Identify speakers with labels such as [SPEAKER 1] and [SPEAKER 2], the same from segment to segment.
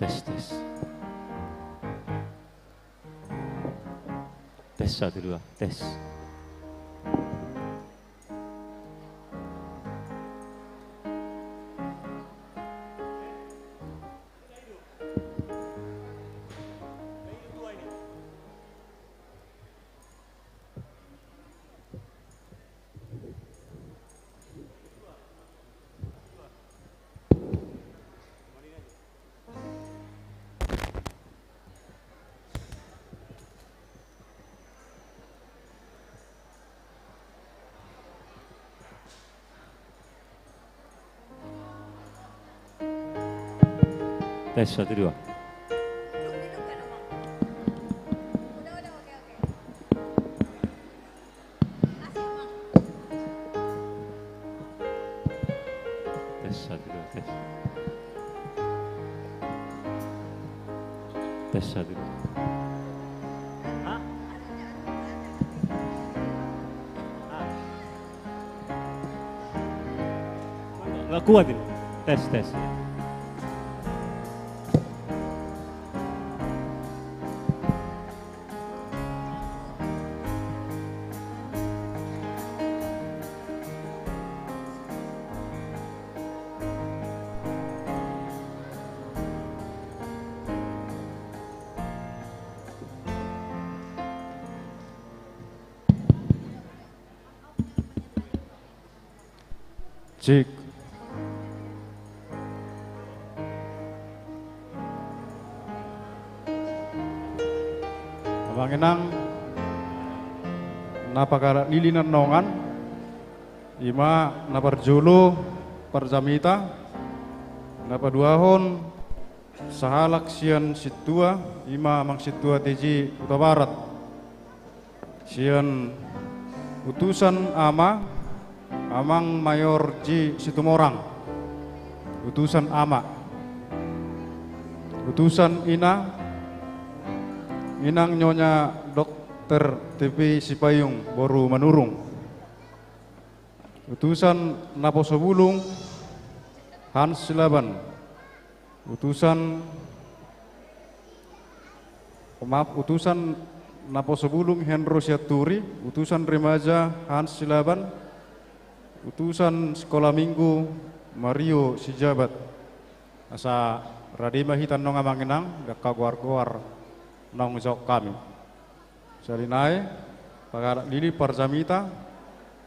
[SPEAKER 1] tes tes. Tes satu dua tes. Tes satu dua. Tes satu dua tes. Tes satu dua. Hah? Nggak kuat ini. Tes tes. Cik. Abang Enang napa kara lilinan nongan ima napa julu perjamita napa duahon sahalak sian situa ima mang situa teji Kuta Barat sian utusan ama Amang Mayor Ji Situmorang, utusan Ama, utusan Inang Nyonya Dokter TP Sipayung Boru Manurung, utusan Naposo Bulung Hans Silaban, utusan Naposo Bulung Hendro Siaturi, utusan remaja Hans Silaban, utusan sekolah minggu Mario Sijabat asa radima hitan nong amang enang gak kaguar-guar nong jok kami salinai pagara lili parjamita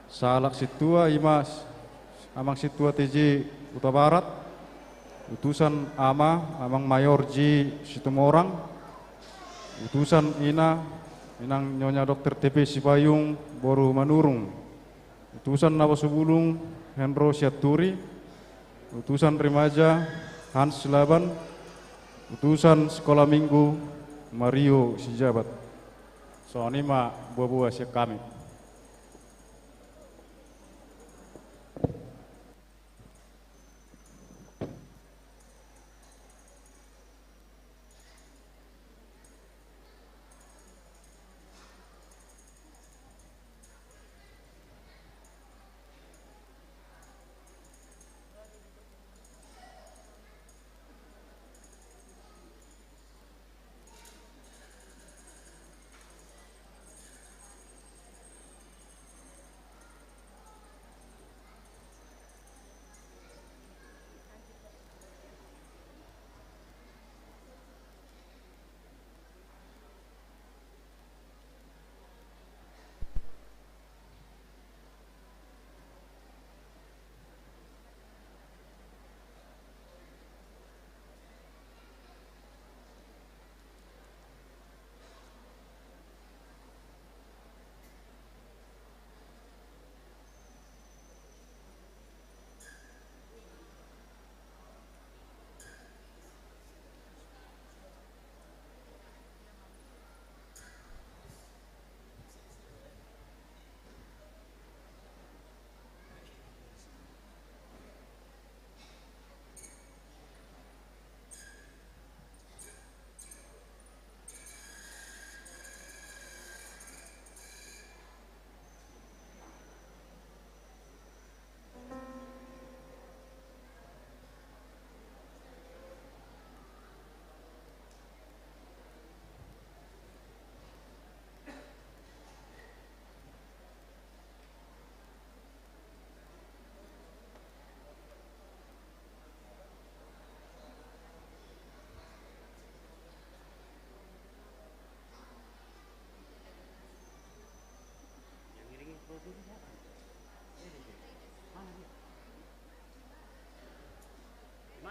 [SPEAKER 1] salak situa imas amang situa TJ Kuta Barat utusan amang Mayor Ji Situmorang utusan Inang Nyonya Dokter TP Sipayung Boru Manurung utusan Naposo Bulung Hendro Siaturi, utusan remaja Hans Silaban, utusan sekolah minggu Mario Sijabat. Soalnya mah buah-buah siap kami.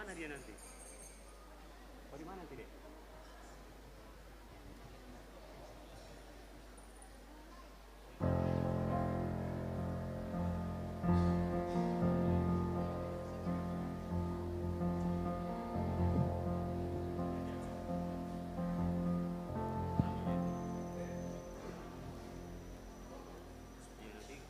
[SPEAKER 2] mana dia nanti? Oh, di mana nanti, Dek? Iya, nanti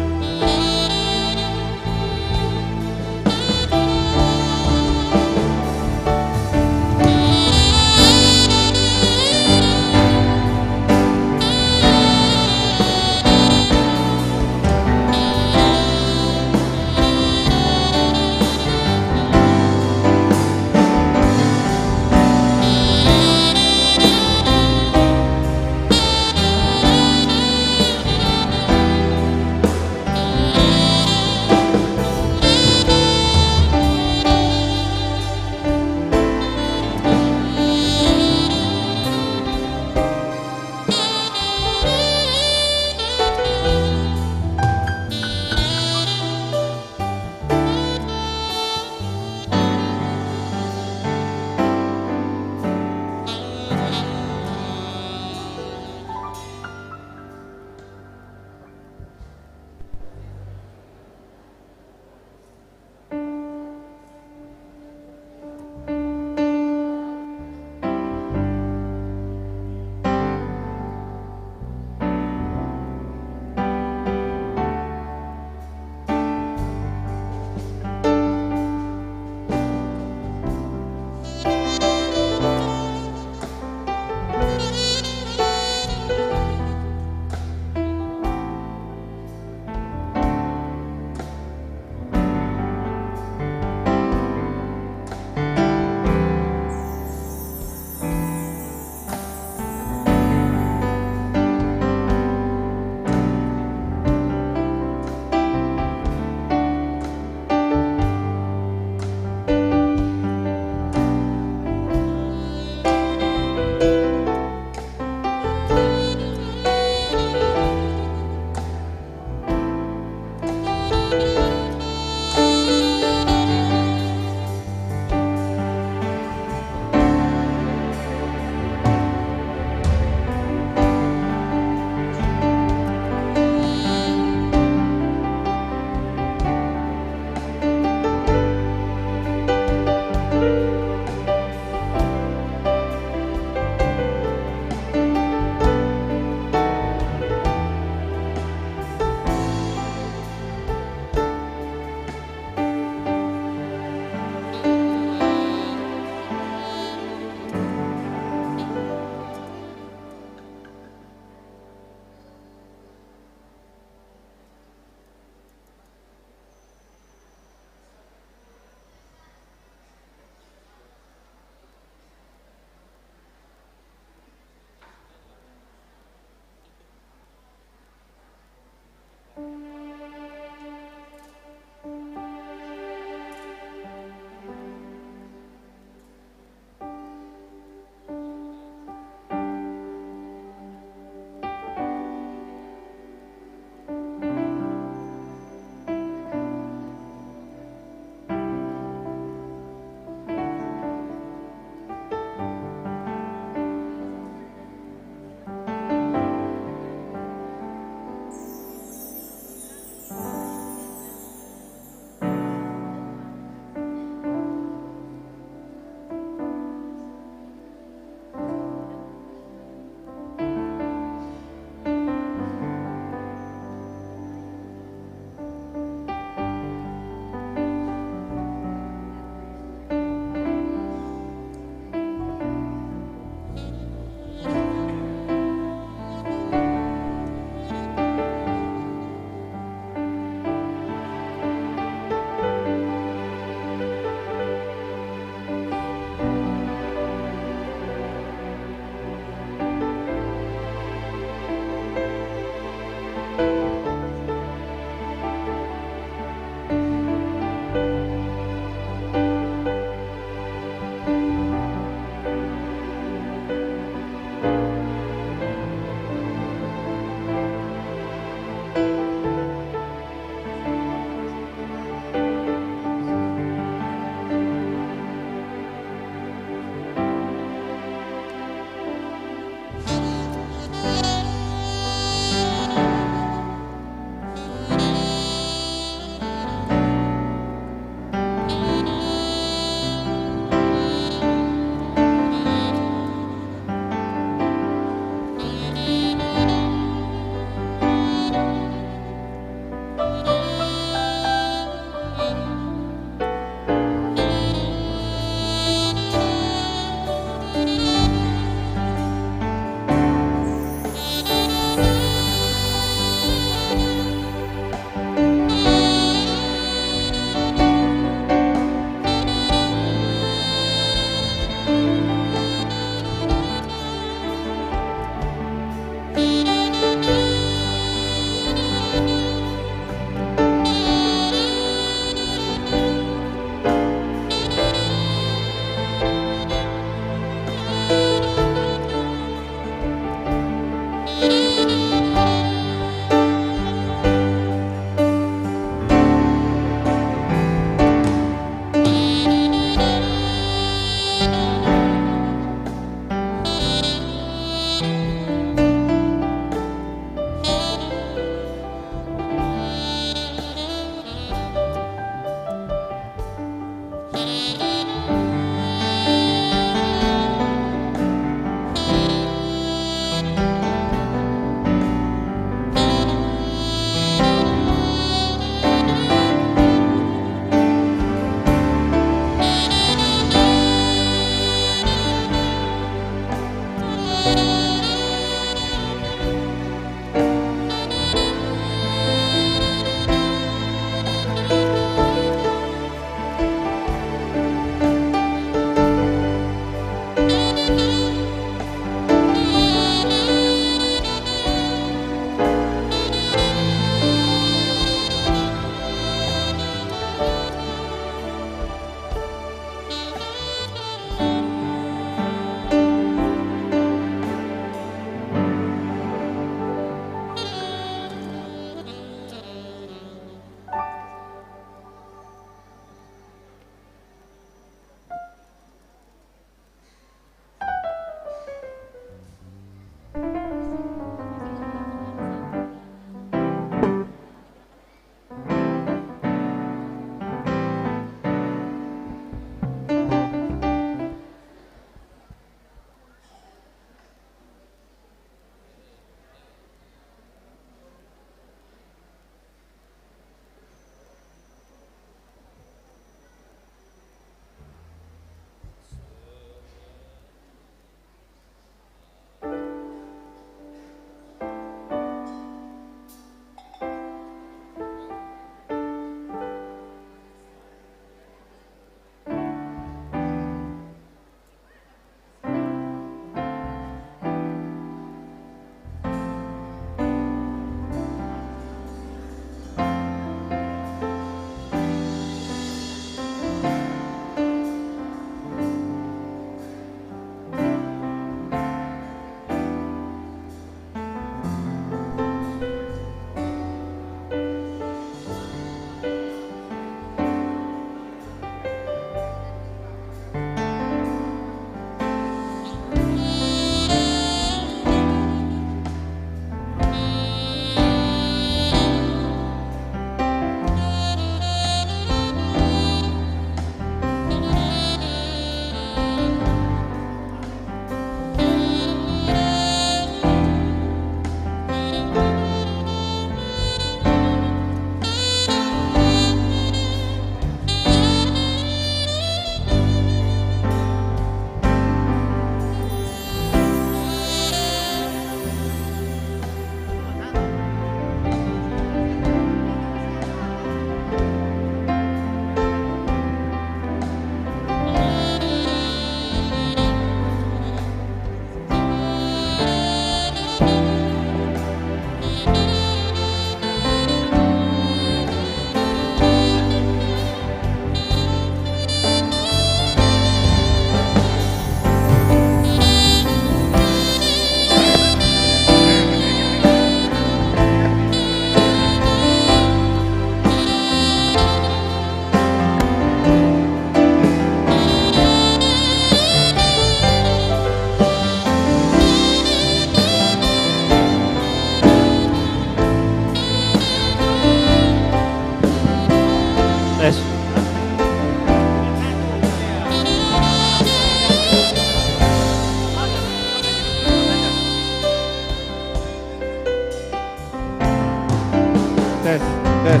[SPEAKER 1] tes, tes.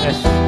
[SPEAKER 2] Tes.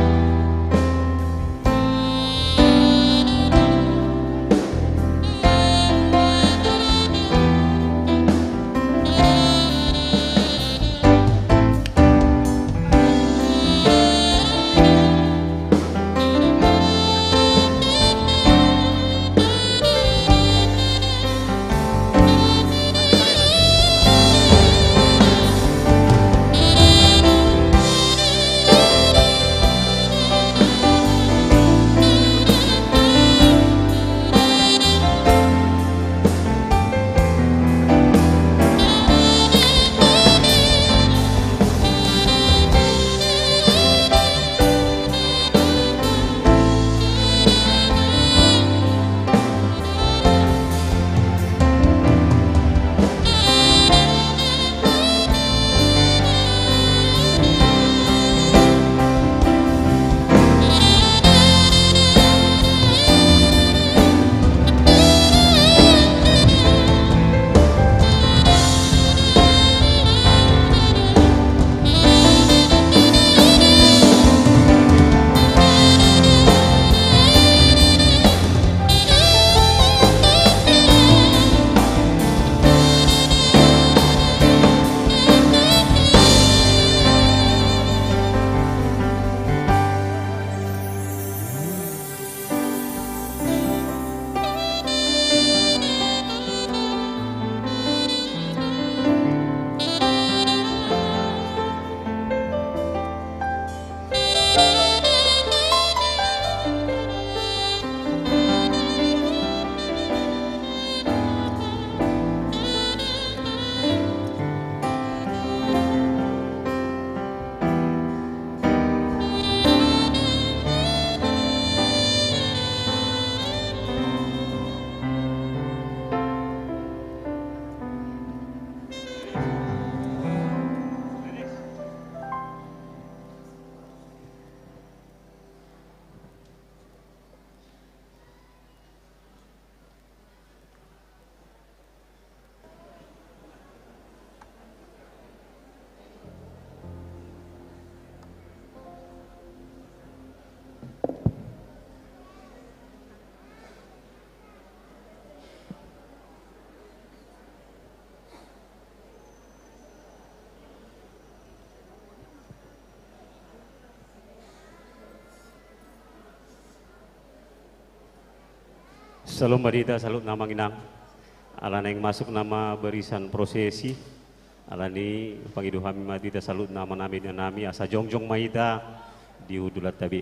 [SPEAKER 2] Salam barita, salut nama nginang. Alana yang masuk nama barisan prosesi. Alani pangidu kami madita salut nama nami dan nami asa jongjong maita di udulat tabi.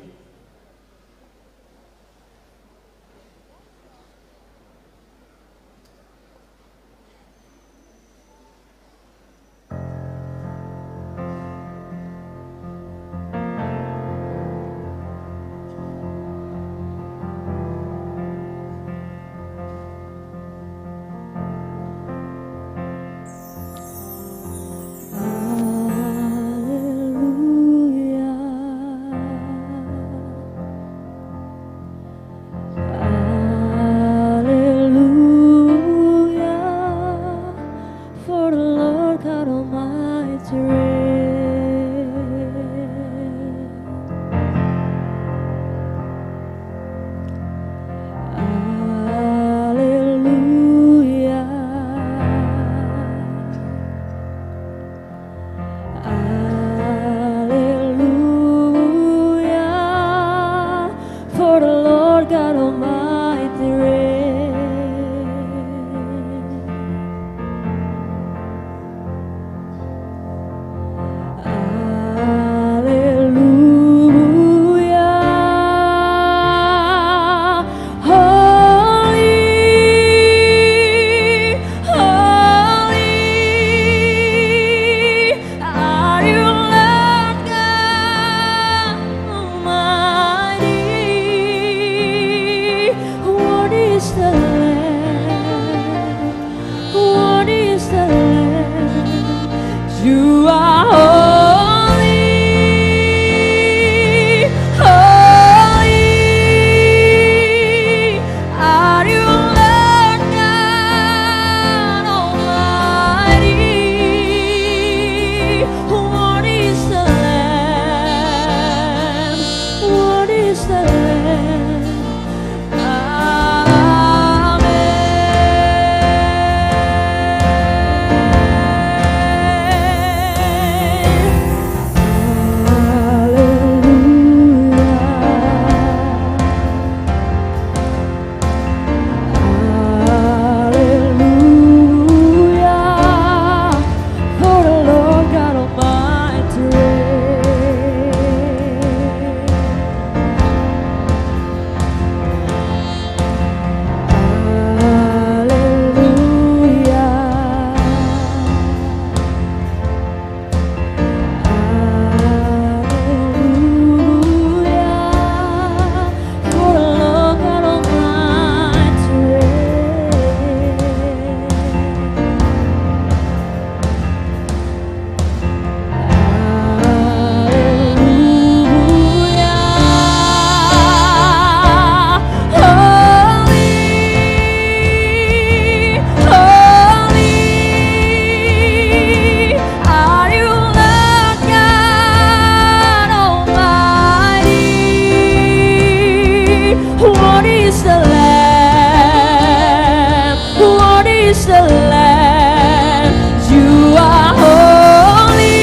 [SPEAKER 3] is the Lamb. You are holy,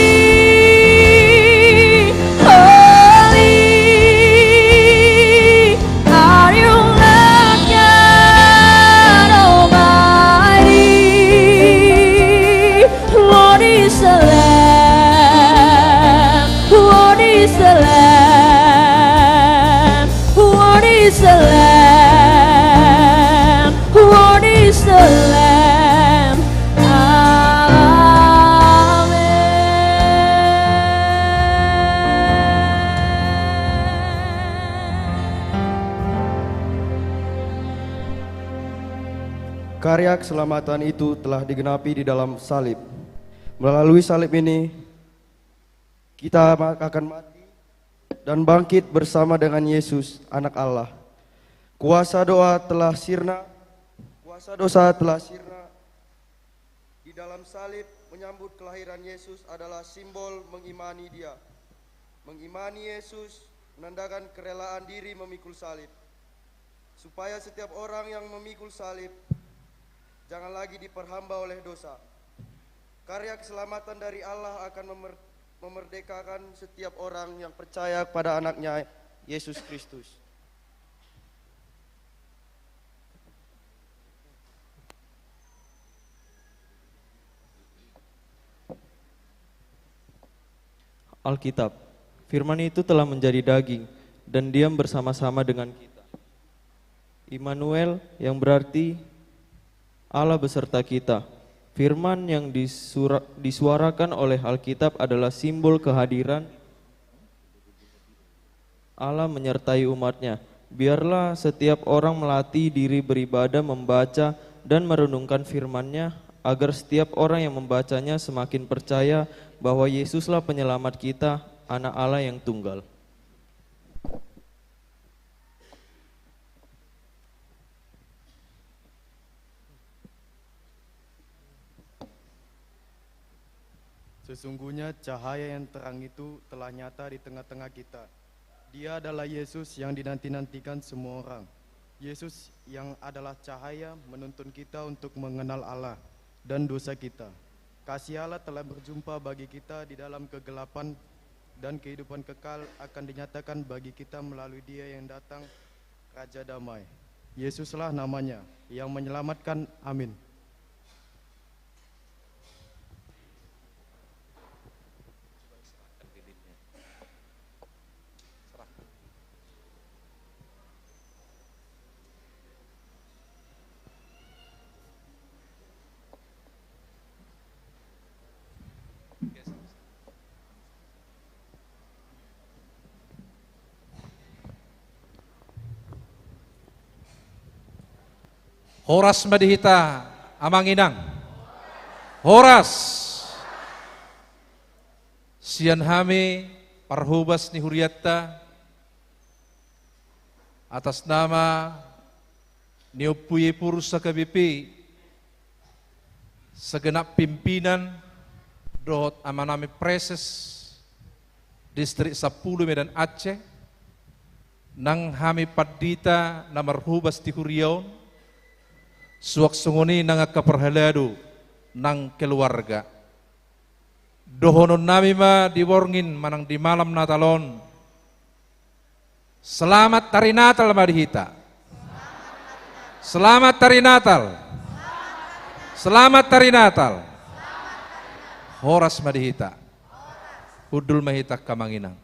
[SPEAKER 3] holy. Are you Lord God Almighty? What is the Lamb? What is the Lamb? What is the Lamb? What is the Lamb?
[SPEAKER 4] Karya keselamatan itu telah digenapi di dalam salib. Melalui salib ini, kita akan mati dan bangkit bersama dengan Yesus, anak Allah. Kuasa doa telah sirna, kuasa dosa telah sirna. Di dalam salib menyambut kelahiran Yesus adalah simbol mengimani Dia. Mengimani Yesus menandakan kerelaan diri memikul salib. Supaya setiap orang yang memikul salib jangan lagi diperhamba oleh dosa. Karya keselamatan dari Allah akan memerdekakan setiap orang yang percaya pada anaknya Yesus Kristus.
[SPEAKER 5] Alkitab, firman itu telah menjadi daging dan diam bersama-sama dengan kita. Immanuel yang berarti Allah beserta kita. Firman yang disuarakan oleh Alkitab adalah simbol kehadiran Allah menyertai umatnya. Biarlah setiap orang melatih diri beribadah, membaca dan merenungkan firman-Nya, agar setiap orang yang membacanya semakin percaya bahwa Yesuslah penyelamat kita, Anak Allah yang tunggal.
[SPEAKER 4] Sesungguhnya cahaya yang terang itu telah nyata di tengah-tengah kita. Dia adalah Yesus yang dinanti-nantikan semua orang. Yesus yang adalah cahaya menuntun kita untuk mengenal Allah dan dosa kita. Kasih Allah telah berjumpa bagi kita di dalam kegelapan, dan kehidupan kekal akan dinyatakan bagi kita melalui Dia yang datang, Raja Damai. Yesuslah namanya yang menyelamatkan. Amin.
[SPEAKER 6] Horas Madihita Amanginang. Horas Sian Hami Parhubas ni Huriatta atas nama Niupuye Pursa KBP, segenap pimpinan dohot amanami preses distrik 10 Medan Aceh, nang hami padita na marhubas ti Huriaon, suwak sunguni nang kaperhalado ng keluarga. Dohonon nami ma diworngin manang di malam Natalon. Selamat Hari Natal Madihita. Selamat Hari Natal. Selamat Hari Natal. Horas Madihita. Udul Mahita Kamanginang.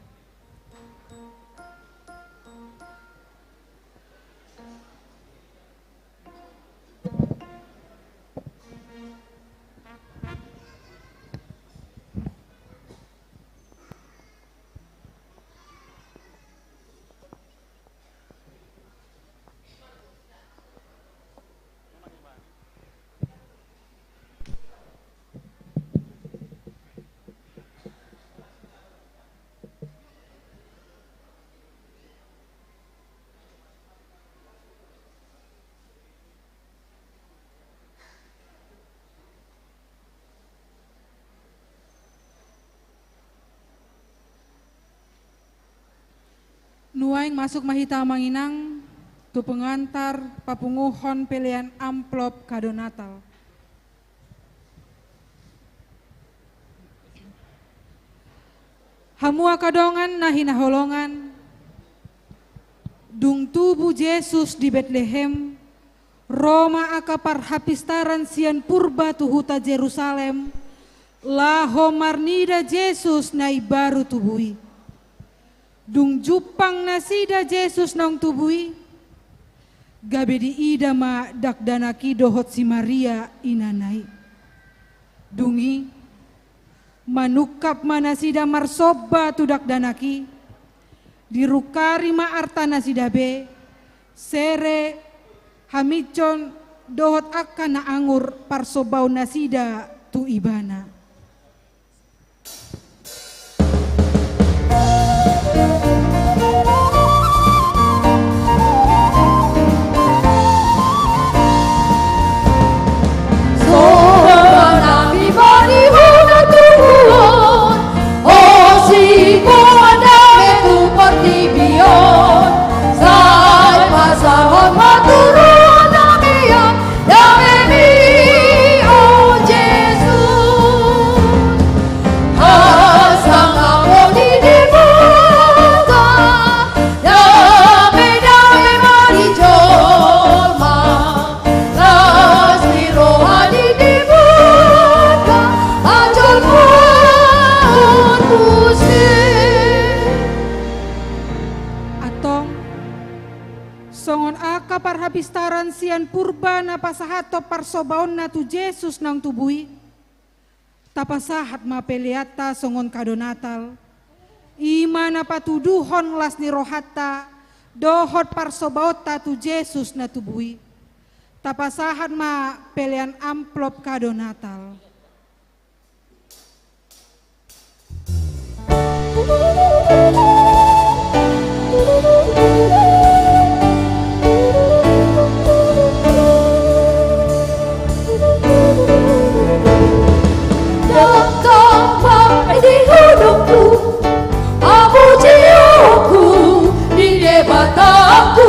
[SPEAKER 7] Nuaing masuk Mahita Manginang, tu pengantar papunguhon pilihan amplop kado Natal. Hamua kadongan nahina holongan. Dung tubuh Yesus di Bethlehem. Roma akapar hapistaran sian purba tuhuta Jerusalem. Laho marnida Yesus nai baru tubui. Dung jupang nasida Yesus nong tubui. Gabe di ida ma dakdanaki dohot si Maria inanai. Dungi manukap manasida marsoba tu dakdanaki. Dirukari ma artana sida be. Sere hamicon dohot akan na angur parsobau nasida tu ibana. Parhabistaran sian purba na pasahato parsobaon na tu Jesus nang tubui. Tapasahat mapeliata songon kadonatal. Ima na patuduhon las ni rohata. Dohot parsobaota tu Jesus na tubui. Tapasahat ma pelian amplop kadonatal.
[SPEAKER 3] Bataku,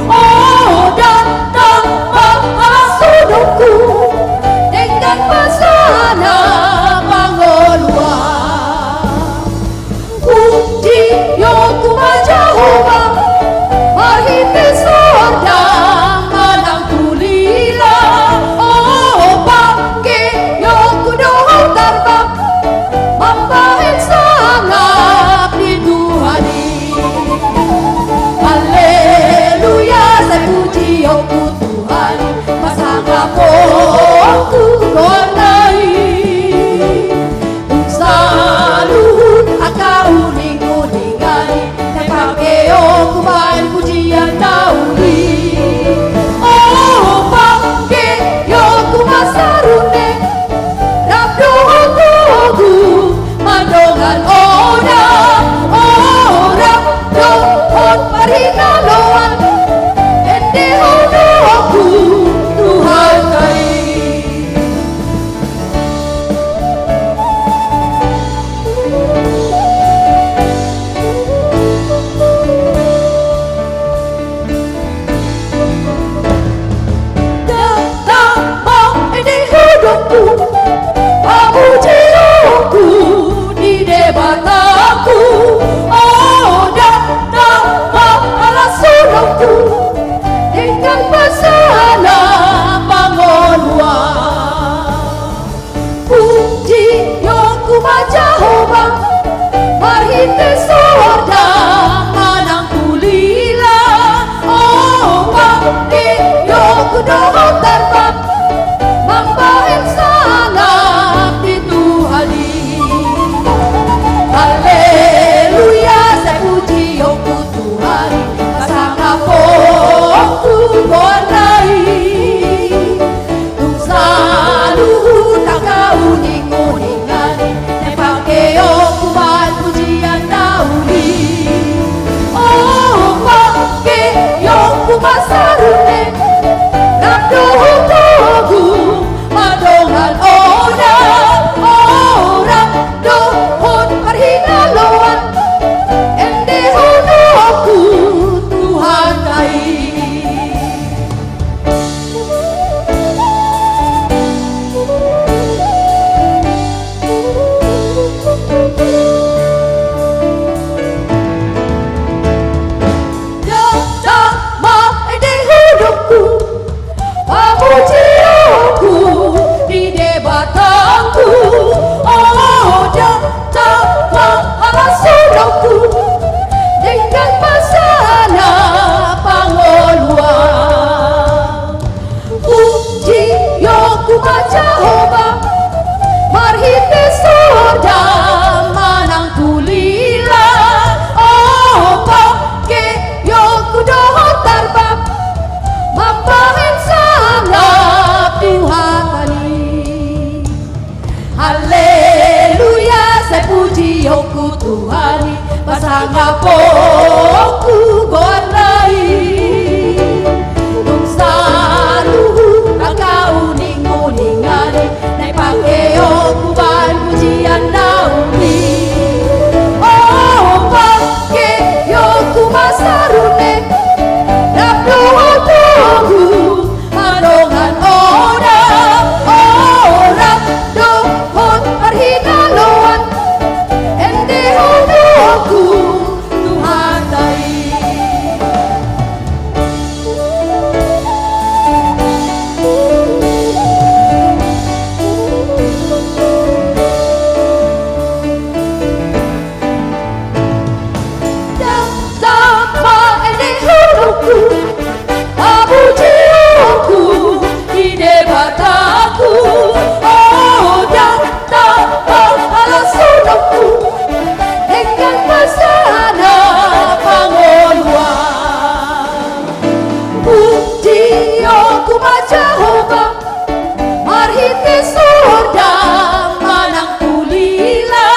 [SPEAKER 3] oh datang mahasudukku dengan pasal yoku Tuhani pasanga poku gornai nung saluhu rakau ninguningani nai pake yoku ban pujian nauni oh pake yoku masarune rapdo tohu madongan ora ora dohon arhina loan ende hodoku Tuhan dai Sama ende hodoku Abu jiwaku di debataku oh dan ala sudaku dengan pasana pangoluan puji aku Jehovah marhite surda manang kulila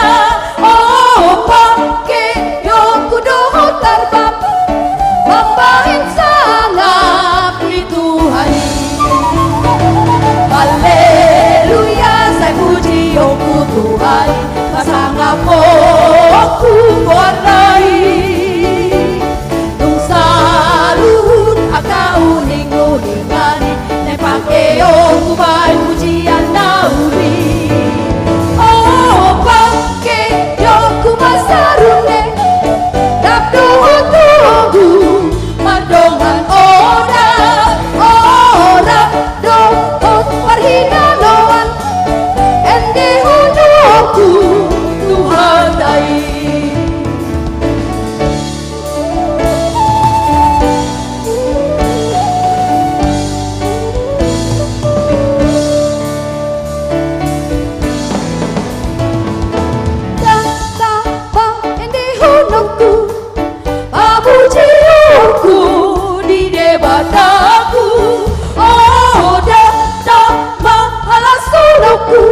[SPEAKER 3] oh pake yoku doho tarbab Bapahin sangat di Tuhan Haleluya saya puji yoku Tuhan pasanga poku warnai tung saluhun akau ninguningani nai pake yoku ban pujian nauri oh pake yoku masarune Rapdo togu madongan ora ora dohon parhina loan ende hodoku Tuhan dai Tapa ende hodoku Abu jiwaku di debataku oh datang mahala suraku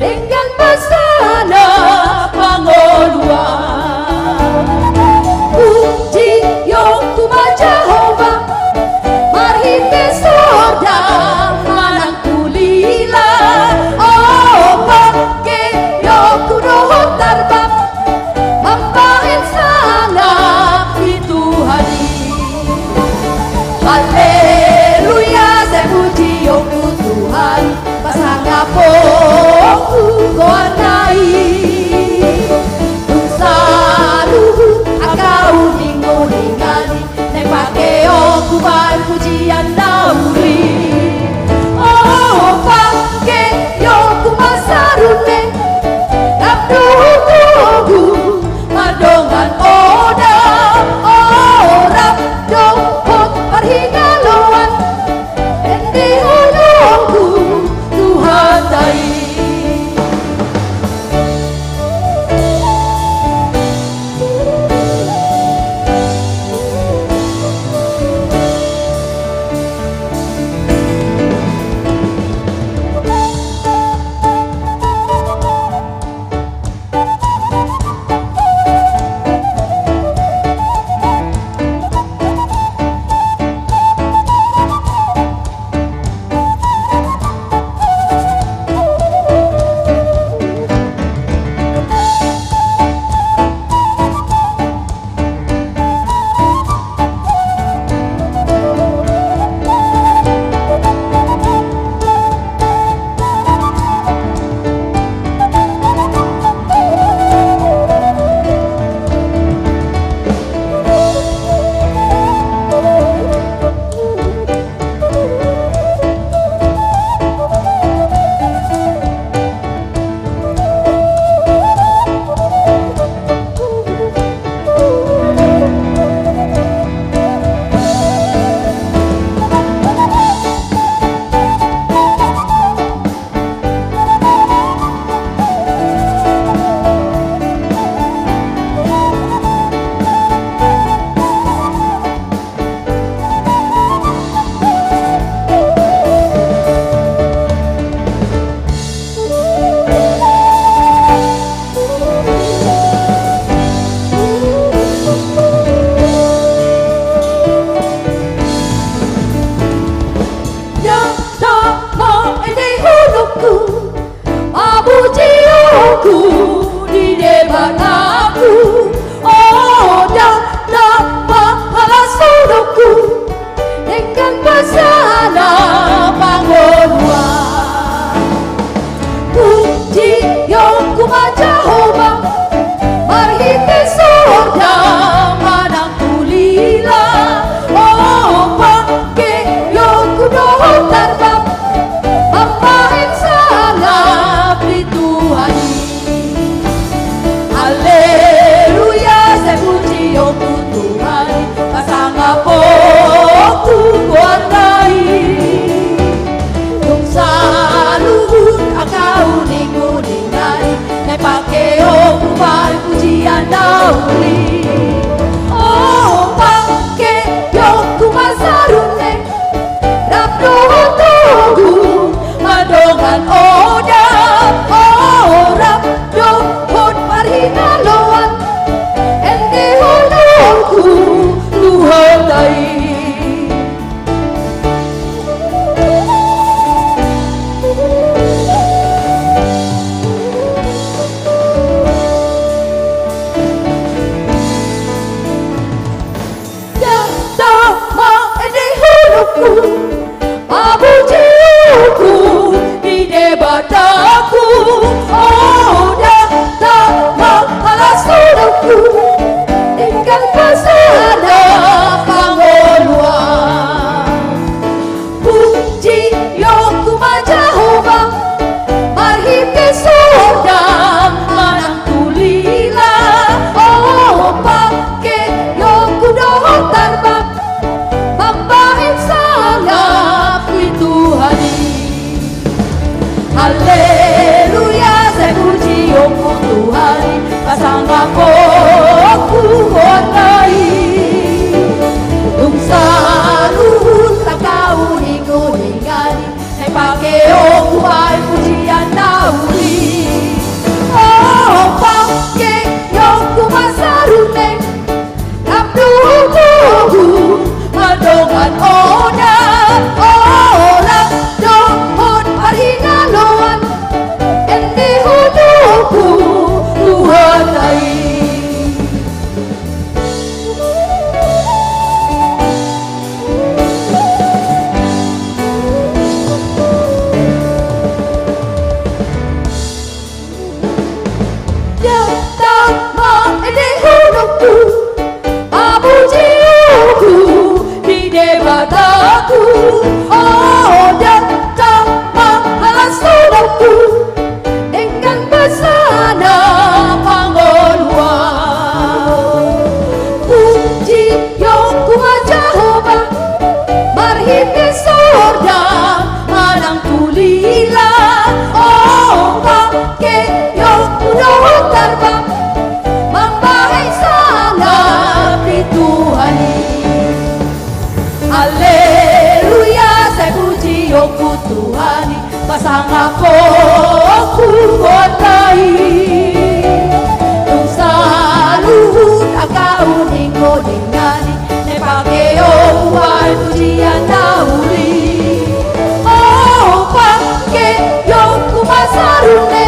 [SPEAKER 3] dengan pasana pangoluan puji yoku Jehovah marhite surda manang kulila oh pake yoku doho tarbab Mampahin sangat di Tuhani Haleluya saya puji yoku Tuhan pasanga poku gornai tung saluhu akau ninguningani nai pake yoku ban pujian nauri oh pake yoku masarune Rapdo togu madongan oda ora dohon parhina loan ende hodoku Tuhan dai nauli. Oh pake yoku masarune Rabdo tugu madongan oda. Oh Rabdo hot marhina loan ende holoku luhatai. Abu jiuku di debataku. Oh datang malas sudahku dengan pesada pangoluan. Puji yoku majahova marhim ke sordang manang tulila. Oh pake yoku dohon tarbak Bapak sangat Tuhani. Haleluya, saya puji Yomu Tuhani, pasang aku kuonai. Tung saluhun tak kau hinggo-hinggani, saya pakai Yomu ay pujian dauli. Oh, pakai Yomu masarune, Abdu madongan oda. Orang dohon marhina loan ende huduku luhatai. Datang ma ende huduku abu jiuku di debataku. Oh datang malas sudahku dengan pesana pangoluan. Puji yoku Jehova marhim ke sordang manang tulila. Oh pake yoku dohon tarbang mambahay sangat di Tuhani. Haleluya, saya puji yoku Tuhani, pasang aku kuonai. Tung saluhun akau hinggo-hinggani, ne pake yoku ay pujian dauli. Oh pake yoku masarune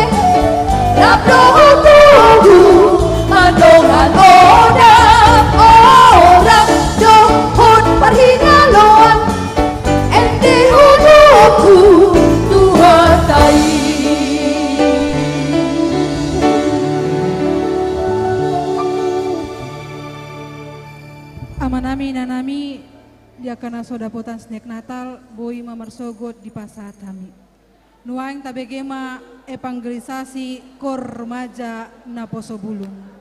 [SPEAKER 3] Rabdo tugu madongan oda. Oh Rabdo hot parhina loan ende huduku luhatai.
[SPEAKER 7] Amanami nanami diakana sodapotan snack Natal boi mamarsogot di pasat kami. Nuaing tabegema evangelisasi kor remaja na Posobulung.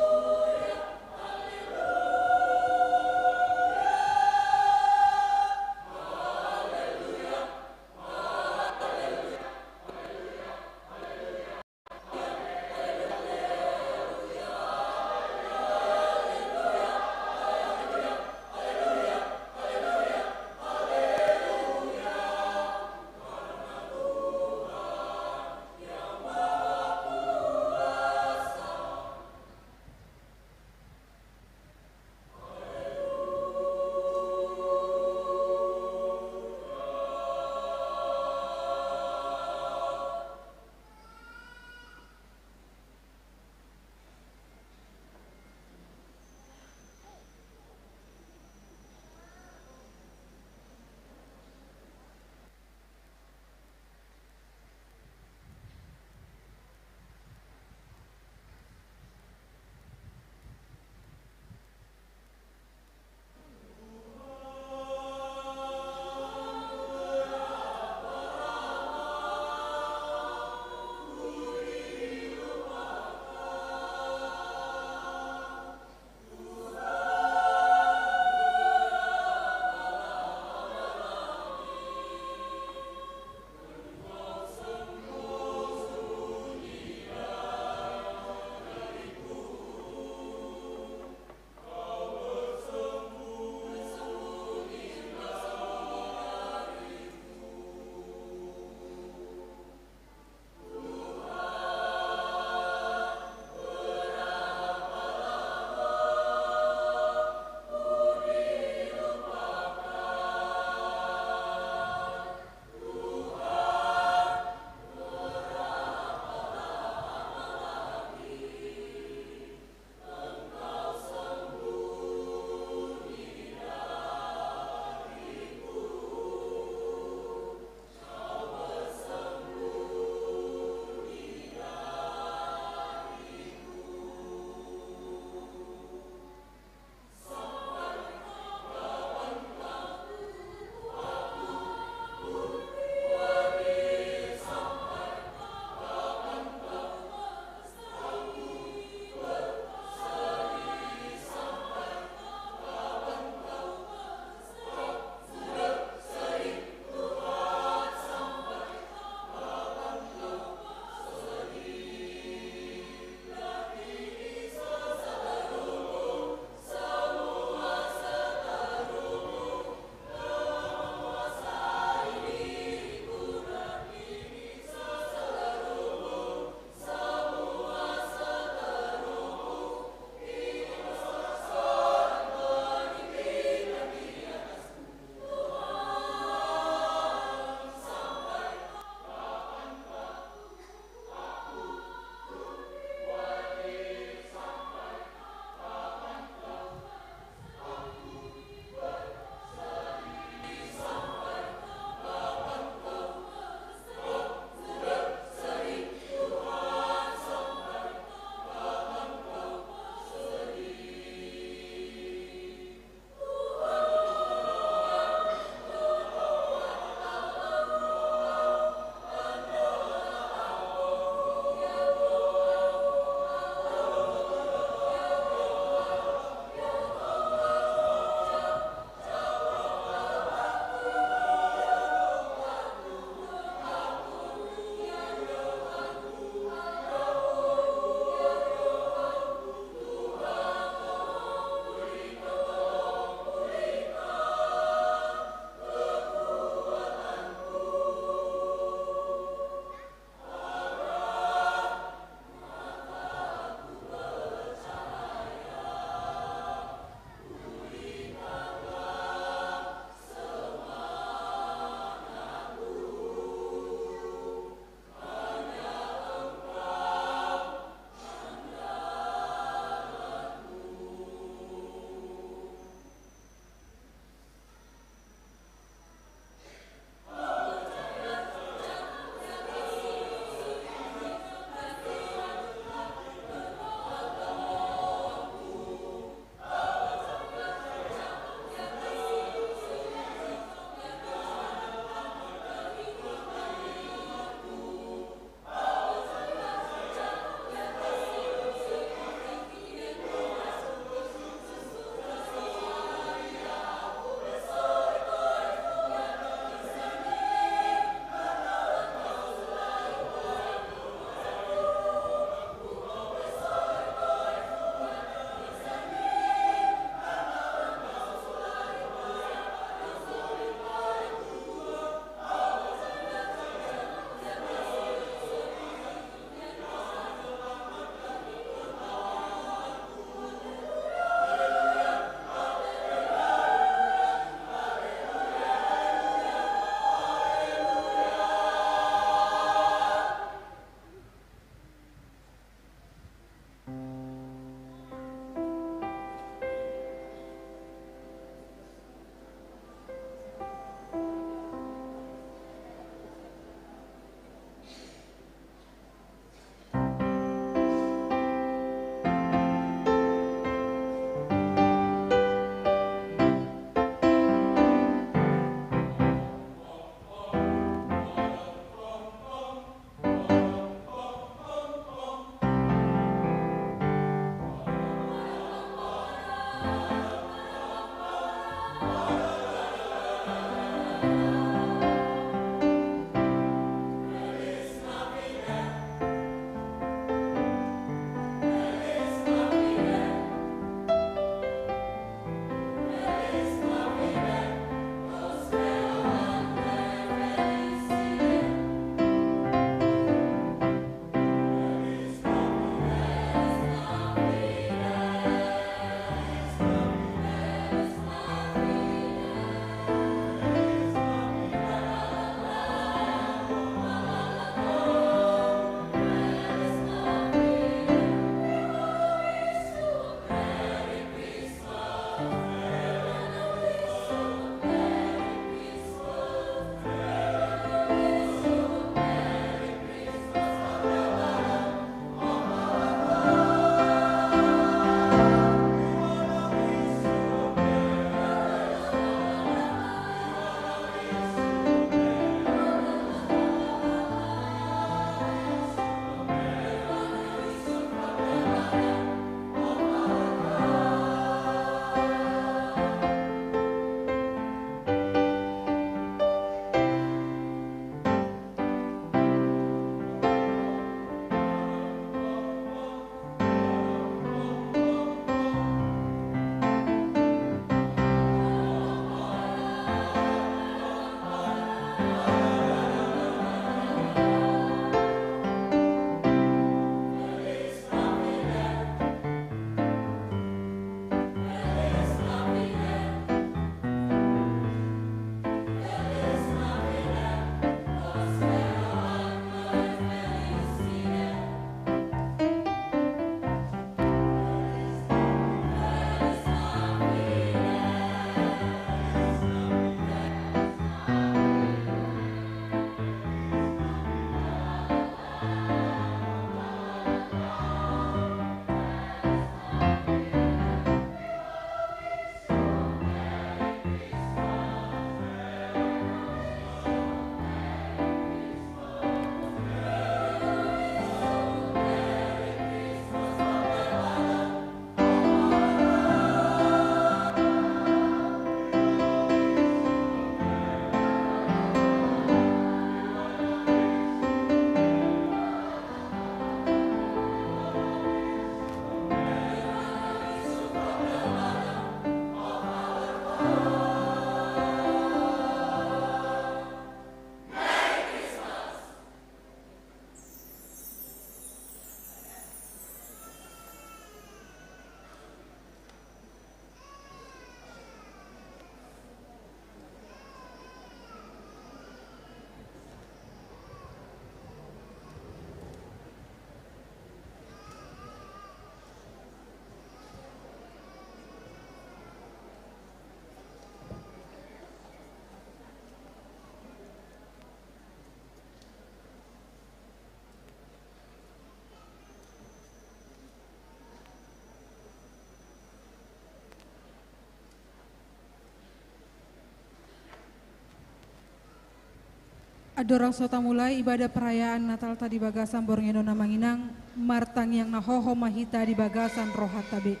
[SPEAKER 7] Adorang sota mulai ibadah perayaan Natal tadi bagasan Borngeno Namanginang, martang yang nahoho mahita di bagasan rohat tabe.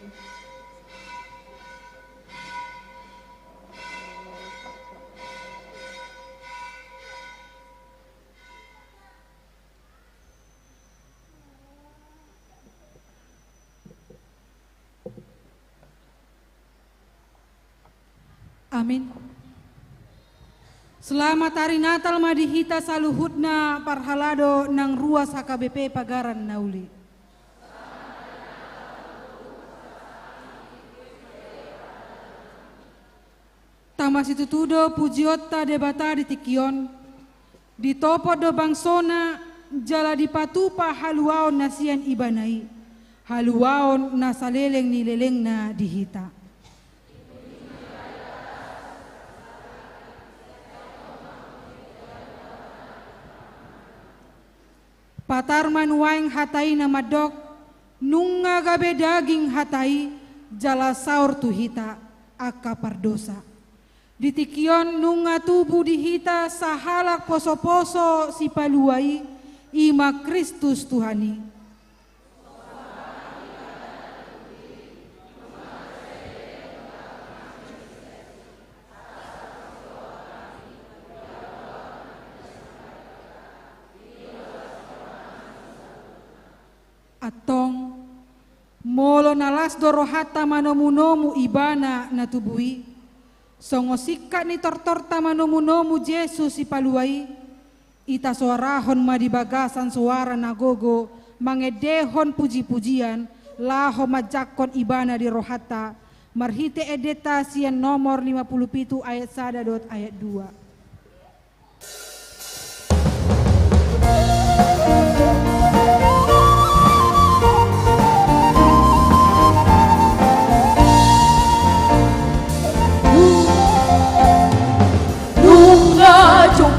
[SPEAKER 7] Amin. Selamat hari Natal madihita saluhutna parhalado nang ruas HKBP Pagaran Nauli. Tamas itu tudo pujiota debata di tikion, di topo do bangsona jala di patupa haluaon nasian ibanai, haluaon nasaleleng nileleng na dihita. Patarman waing hatai na madok, nunga gabe daging hatai, jala saur tuhita, aka pardosa. Ditikion nunga tubuh dihita, sahalak poso-poso si paluai, ima Kristus Tuhani. Atong molo nalas dorohata manomunomu ibana natubui songo sikka ni tortorta manomunomu Yesus ipaluai ita suarahon madibagasan suara nagogo mangedehon puji-pujian laho majakon ibana di rohata marhite edeta sian nomor 57 ayat 1 ayat 2.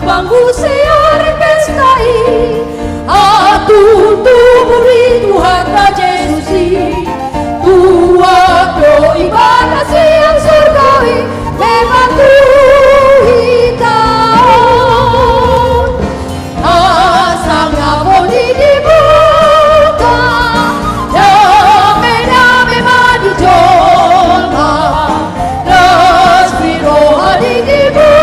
[SPEAKER 3] Bangku siarin pestai, atu tuburi Tuhan Raja Yesusi, tua do ibadah siang surgawi, memang Tuhan. Asangnya bodi dibuka, dame-dame madi jolma, resmi rohani dibuka.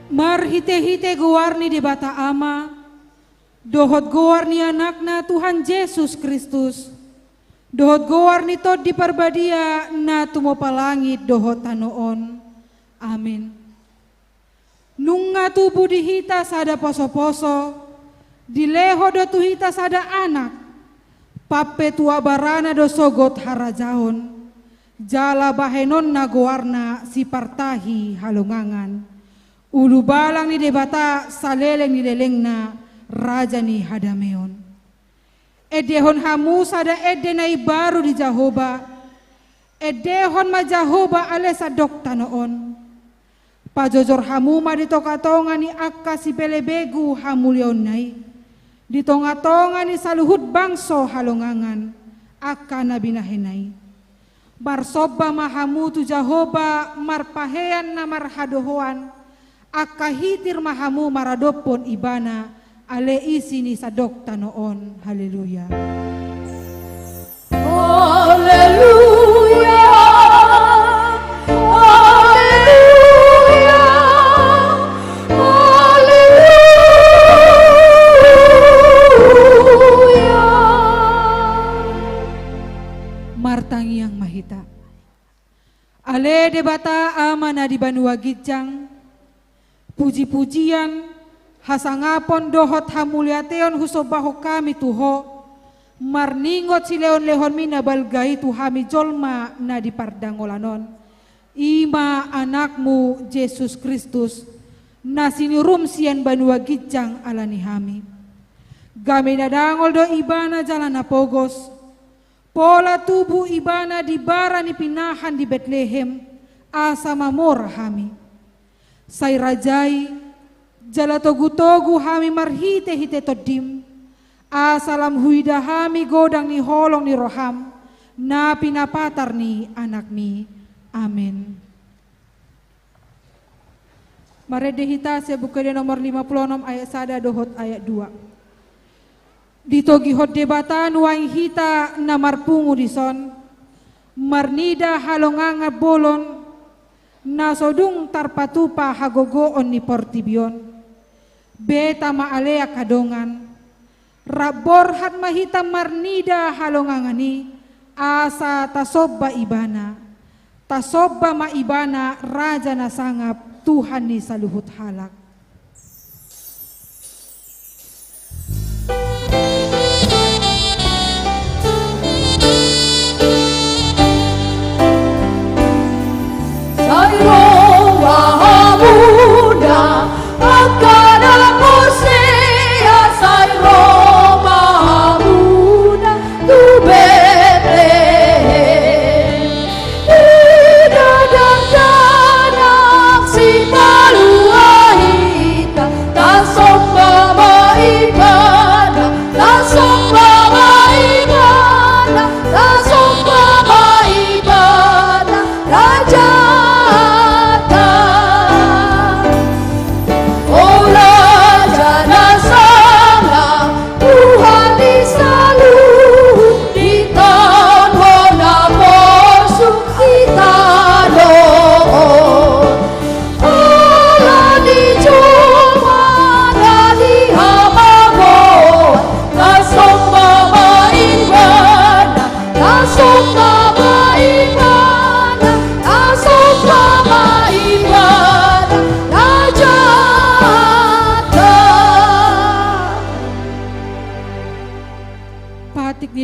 [SPEAKER 7] Marhite-hite guarni di bata ama, dohot guarni anakna Tuhan Yesus Kristus, dohot guarni tod di parbadia na tumopalangit dohot tanoon. Amin. Nunga tubuh dihita sada poso-poso, dileho do tuhita sada anak, pape tua barana do sogot harajaon, jala bahenon na guarna si partahi halungangan. Ulu balang ni debata saleleng ni leleng na raja ni hadameon. Edehon hamu sada ede na ibaru di Jahoba, edehon ma Jahoba alesa dok tanoon. Pajojor hamu ma ditokatonga ni akka si pelebegu hamulion nai. Ditonga-tonga ni saluhut bangso halongangan, akka nabinahenai. Barsoba mahamu tu Jahoba marpahean na marhadohoan, akahitir mahamu maradopon ibana ale isi ni sadok tanoon. Haleluya.
[SPEAKER 3] Haleluya. Haleluya. Haleluya.
[SPEAKER 7] Martangi yang mahita. Ale debata amana di Banua Gijang. Puji-pujian hasangapon dohot hamuliateon husobaho kami tuho, marningot si leon-lehon mina balgai tu hami jolma na di pardangolanon. Ima anakmu Yesus Kristus na sinirum sian banua gijang alani hami. Game nadangol do ibana jalan apogos, pola tubuh ibana di bara ni pinahan di Betlehem, asa mamor hami. Say rajai jala togu-togu hami marhite-hite todim, asalam huida hami godang ni holong ni roham, na pinapatar ni anak mi. Amin. Maredehita saya buka di nomor 56 ayat 1 dohot ayat 2. Ditogi hot debatan wang hita namar pungu dison, marnida halonganga bolon, na sodung tarpatupa hagogoon ni portibion, beta maalea kadongan, rabor hat mahita marnida halongangani, asa tasobba ibana, tasobba maibana raja na sangap Tuhan ni saluhut halak.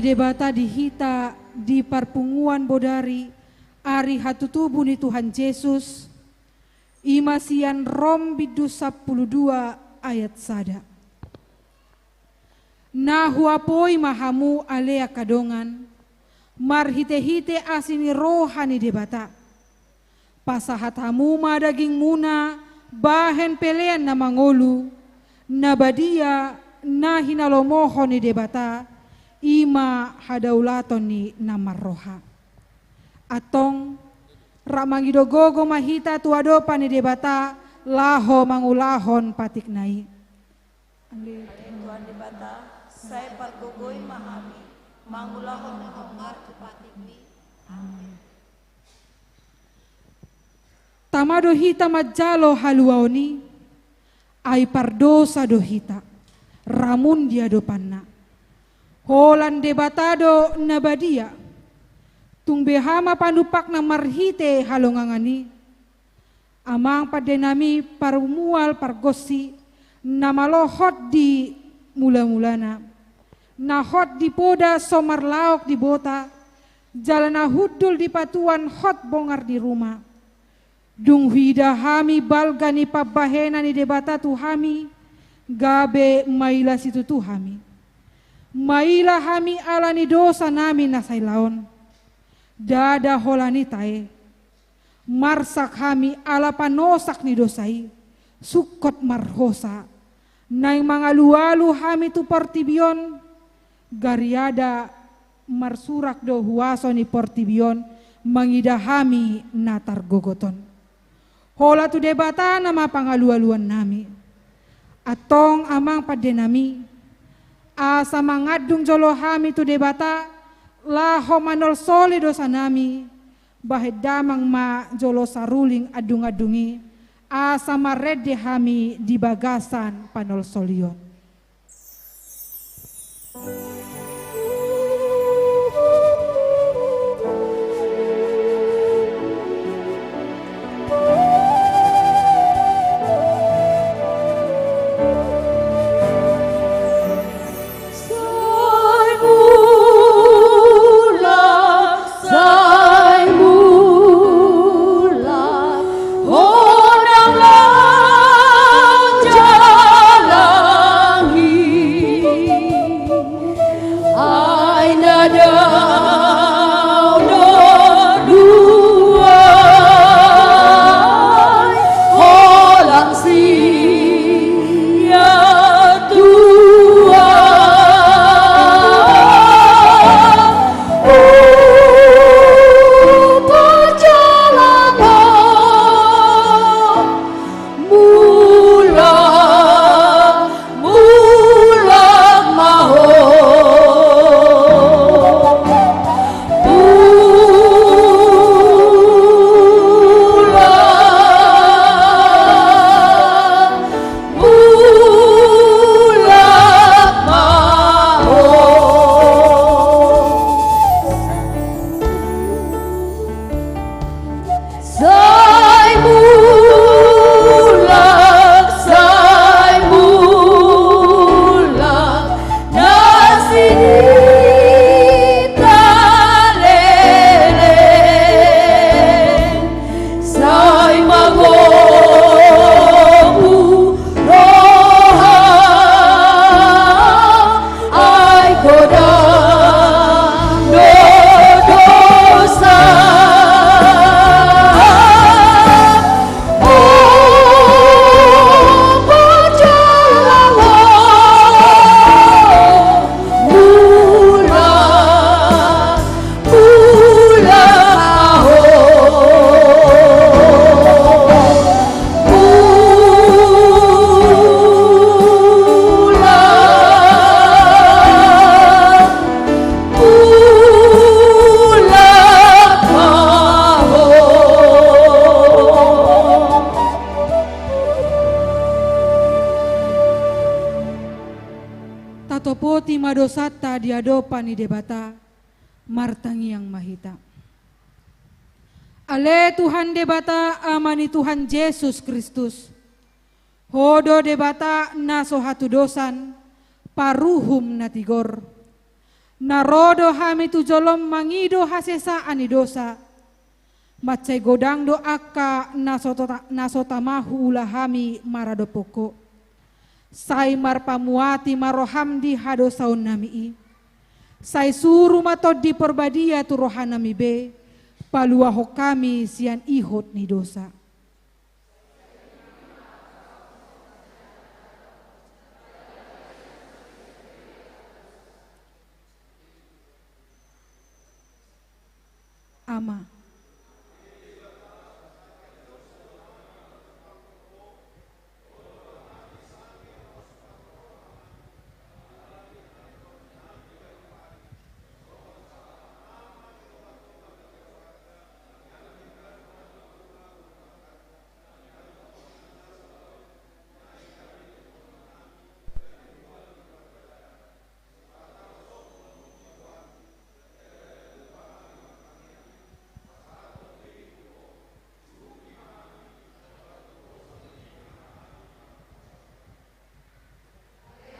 [SPEAKER 7] Debata dihita di parpunguan bodari ari hatu tubuh ni Tuhan Yesus imasian Rom bidus 12 ayat sada. Na huapoi mahamu alea kadongan marhite-hite asini rohani debata pasahat hamu madaging muna bahen pelean na mangolu na badia na hinalomoho ni debata ima hadaulaton ni namarroha. Atong ramangidogogo mahita tuado pani debata laho mangulahon patik nai.
[SPEAKER 8] Tuan debata saya pargogoy mahami mangulahon mahongar tu patik mi. Amin.
[SPEAKER 7] Tamado hita majalo haluaoni ay pardosa dohita ramun dia dopanna. Holan debatado nabadia tung behama panupak na marhite halongangani amang padenami parumual pargosi na malohot di mula-mulana na hot di poda somar laok di bota jalana hudul di patuan hot bongar di rumah dung hida hami balgani pabahena ni debata tu hami gabe maila situ tu hami maila hami alani dosa nami nasay laon. Dada holani tae. Marsak hami ala panosak ni dosai. Sukot marhosa. Naing mga lualu hami tu portibion. Gariada marsurak do huaso ni portibion. Mangida hami natar gogoton. Hola tu debata nama pangalualuan nami. Atong amang padenami. Asa mangadung jolo hami tu debata laho manol soli dosa nami bahid damang ma jolo saruling adung-adungi asa marede hami di bagasan panol solion.
[SPEAKER 3] kasih ya Tuhan. Perjalanan mulang maho, Sai mulang nasi talele, sai magobu roha ai kodang dosa.
[SPEAKER 7] Tatopoti madosata diadopani debata martangi yang mahita. Ale Tuhan debata amani Tuhan Yesus Kristus. Hodo debata naso hatu dosan paruhum natigor. Narodo hami tujolom mangido hasesa ani dosa. Macai godang do akka nasotamahu ulahami marado poko. Sai marpamuati marohamdi hado saun nami. Sai suru matod di perbadia tu rohanami be. Paluaho kami sian ihot ni dosa. Ama.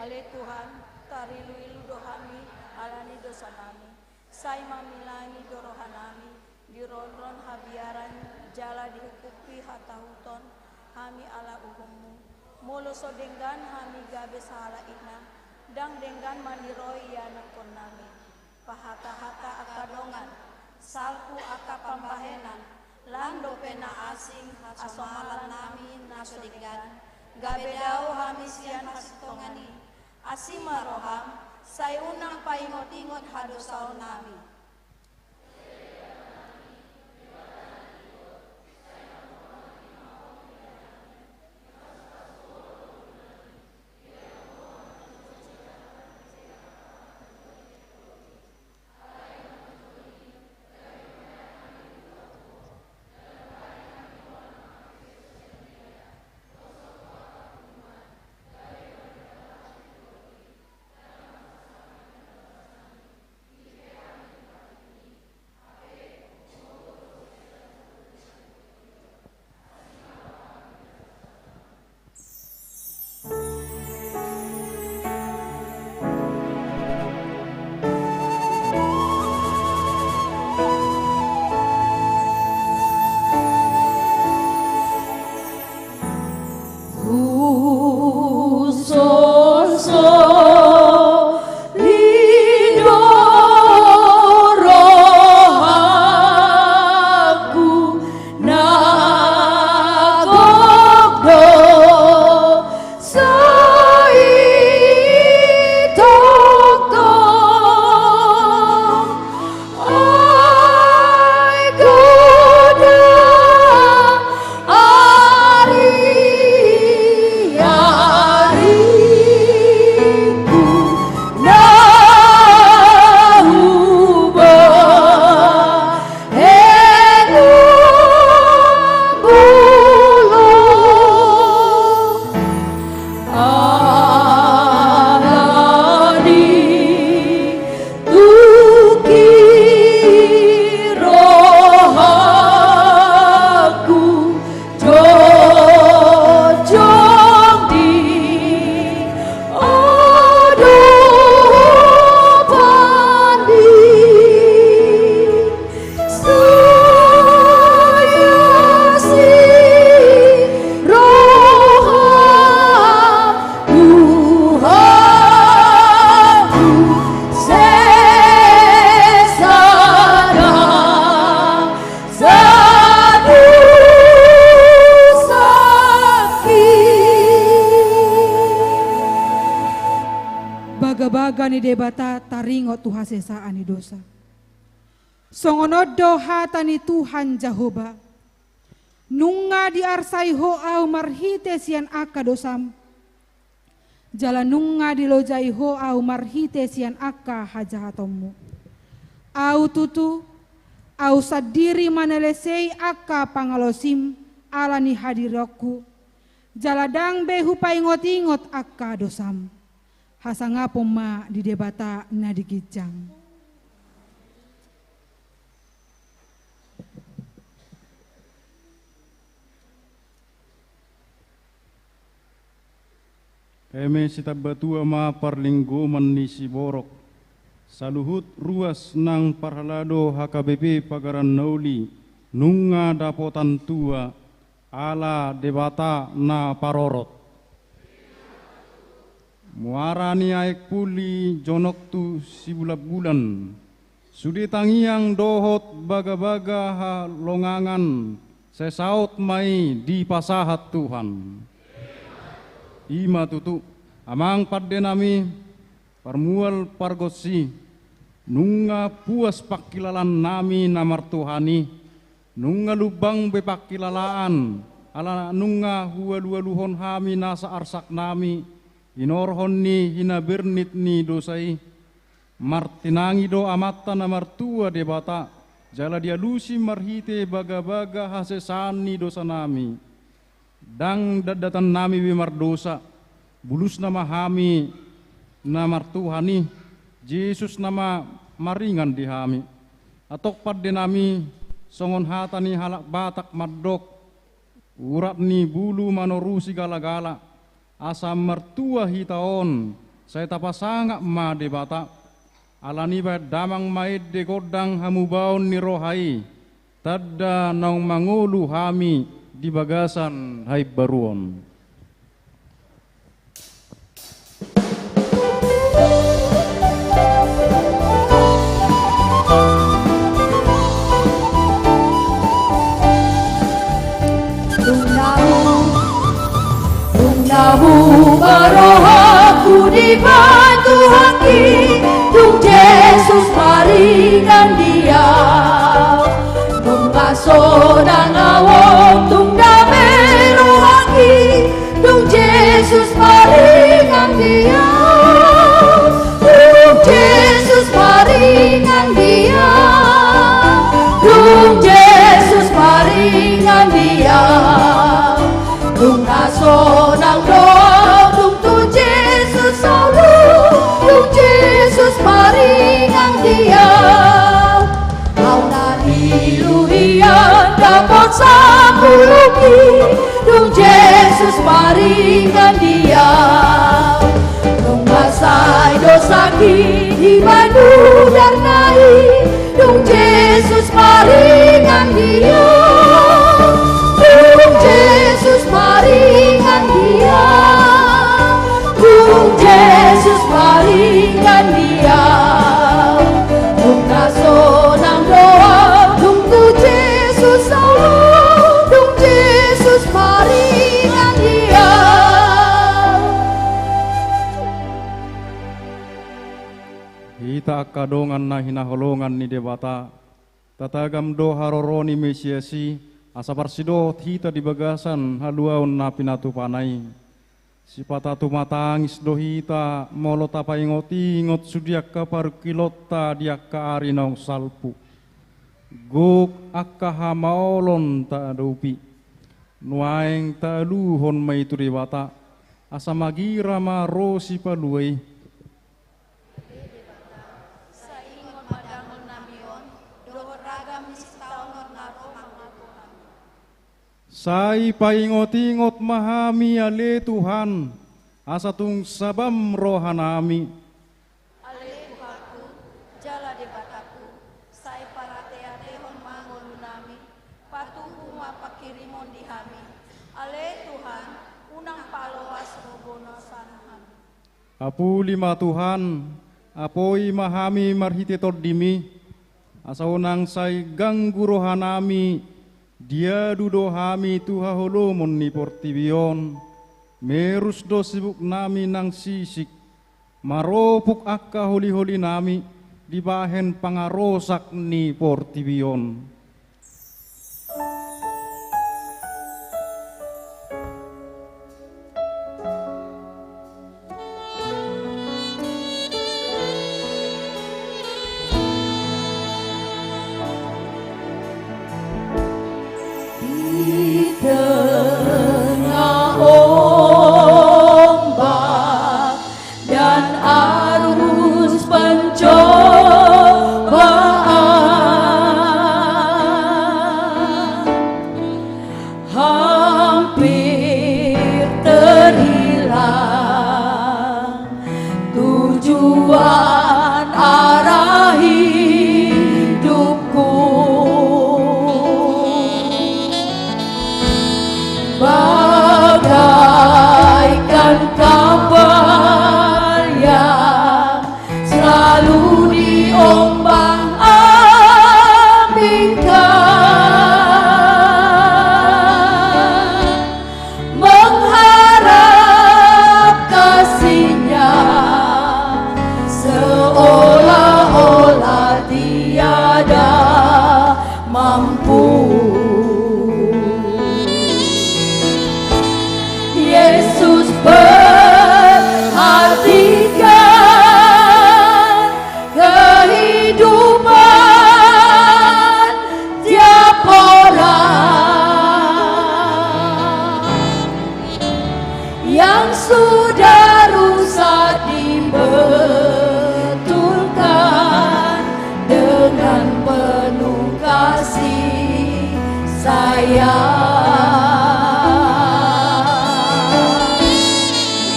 [SPEAKER 8] Ale Tuhan, tarilu-ilu dohami, alani dosa nami. Sai mamilani dorohanami, dironron habiaran, jala dihukupi hatahuton, hami ala uhummu. Molo so denggan hami gabe sahala ina, dang denggan mandiroi yanakon nami. Pahata-hata akadongan, salku aka pambahenan, lando pena asing, asomalan nami naso denggan. Gabe daw hami sian hasitongani, asima roham, sayunang paingot-ingot hadosaw nami.
[SPEAKER 7] bani debata taringot tuhasesa ani dosa. Songonodo hatani Tuhan Jehovah. Nunga diarsai ho au marhite sian aka dosam. Jala nunga dilojai ho au marhite sian aka hajahatommu. Au tutu, au sadiri manelesei aka pangalosim alani hadiroku. Jaladang behu paingot-ingot aka dosam. Hasangapo ma di debata nadigijang.
[SPEAKER 1] Eme sita batua ma parlinggo manisi borok. Saluhut ruas nang parhalado HKBP pagaran nauli. Nunga dapotan tua ala debata na parorot. Muarani aek puli jonok tu si bulan. Sudi tangiang dohot baga-baga ha longangan. Sesaut mai di pasahat Tuhan. Ima tutu amang padde nami parmual pargosi nunga puas pakilalan nami namar Tuhani nunga lubang bepakilalaan ala nunga hualuhon hami nasa arsak nami inorhon ni hina bernit ni dosai martinangi do amata namar tua debata jala dia lusi marhite baga-baga hasesani dosa nami. Dang dadatan nami wimar dosa bulus nama hami namar Tuhani Yesus nama maringan di hami atok padde nami songon hatani halak batak maddok urat ni bulu manorusi gala-gala asam mertua hitaon saya tapasangak ma debata alani bae damang maid de godang hamubaon ni rohai tadda naung mangulu hami di bagasan hai baruon.
[SPEAKER 3] Namu barohaku dibantu haki Tung Yesus maringan dia Tung aso nang awong tung damero haki Tung Yesus maringan dia Tung Yesus maringan dia Tung Yesus maringan dia Tung aso nang doa tung tu Yesus selalu Tung Yesus maringan dia Kau nari luhian dapat sapuluki Tung Yesus maringan dia Tung basai dosaki di badu darnai Tung Yesus maringan dia Tung Yesus maringan dia Tung Yesus maringan dia Tung naso nang doa Tung tu Yesus selalu Tung Yesus maringan dia
[SPEAKER 1] Hita kadongan na hinaholongan ni debata tatagam do haroroni mesiasi asa parsidot hita di bagasan haluaon na pinatu panai sipatatu matangis do hita molo tapaingot-ingot sudiak ka parkilota diak ka arinong salpu guk akka hamaolon ta adupi nuaeng ta luhon mai tu debata asa magira ma rosi paluai Sai paingot-ingot mahami ale Tuhan asa tung sabam rohanami
[SPEAKER 8] Ale Tuhanku jala debataku sai parateatehon mangon nami patuhu mapakirimon dihami ale Tuhan unang paloas robono sanahami
[SPEAKER 1] apu lima Tuhan apoi mahami marhite tordimi asa unang sai ganggu rohanami dia dudo hami tuha holomon ni portibion merus do sibuk nami nang sisik maropuk akka holi-holi nami di bahen pangarosak ni portibion.
[SPEAKER 3] Tengah ombak dan arus pencobaan, hampir terhilang tujuan arah hidupku. Bagaikan kapal yang selalu diombang-ambingkan, mengharap kasihnya seolah-olah tiada mampu. Yesus perhatikan kehidupan tiap orang yang sudah rusak dibetulkan dengan penuh kasih sayang.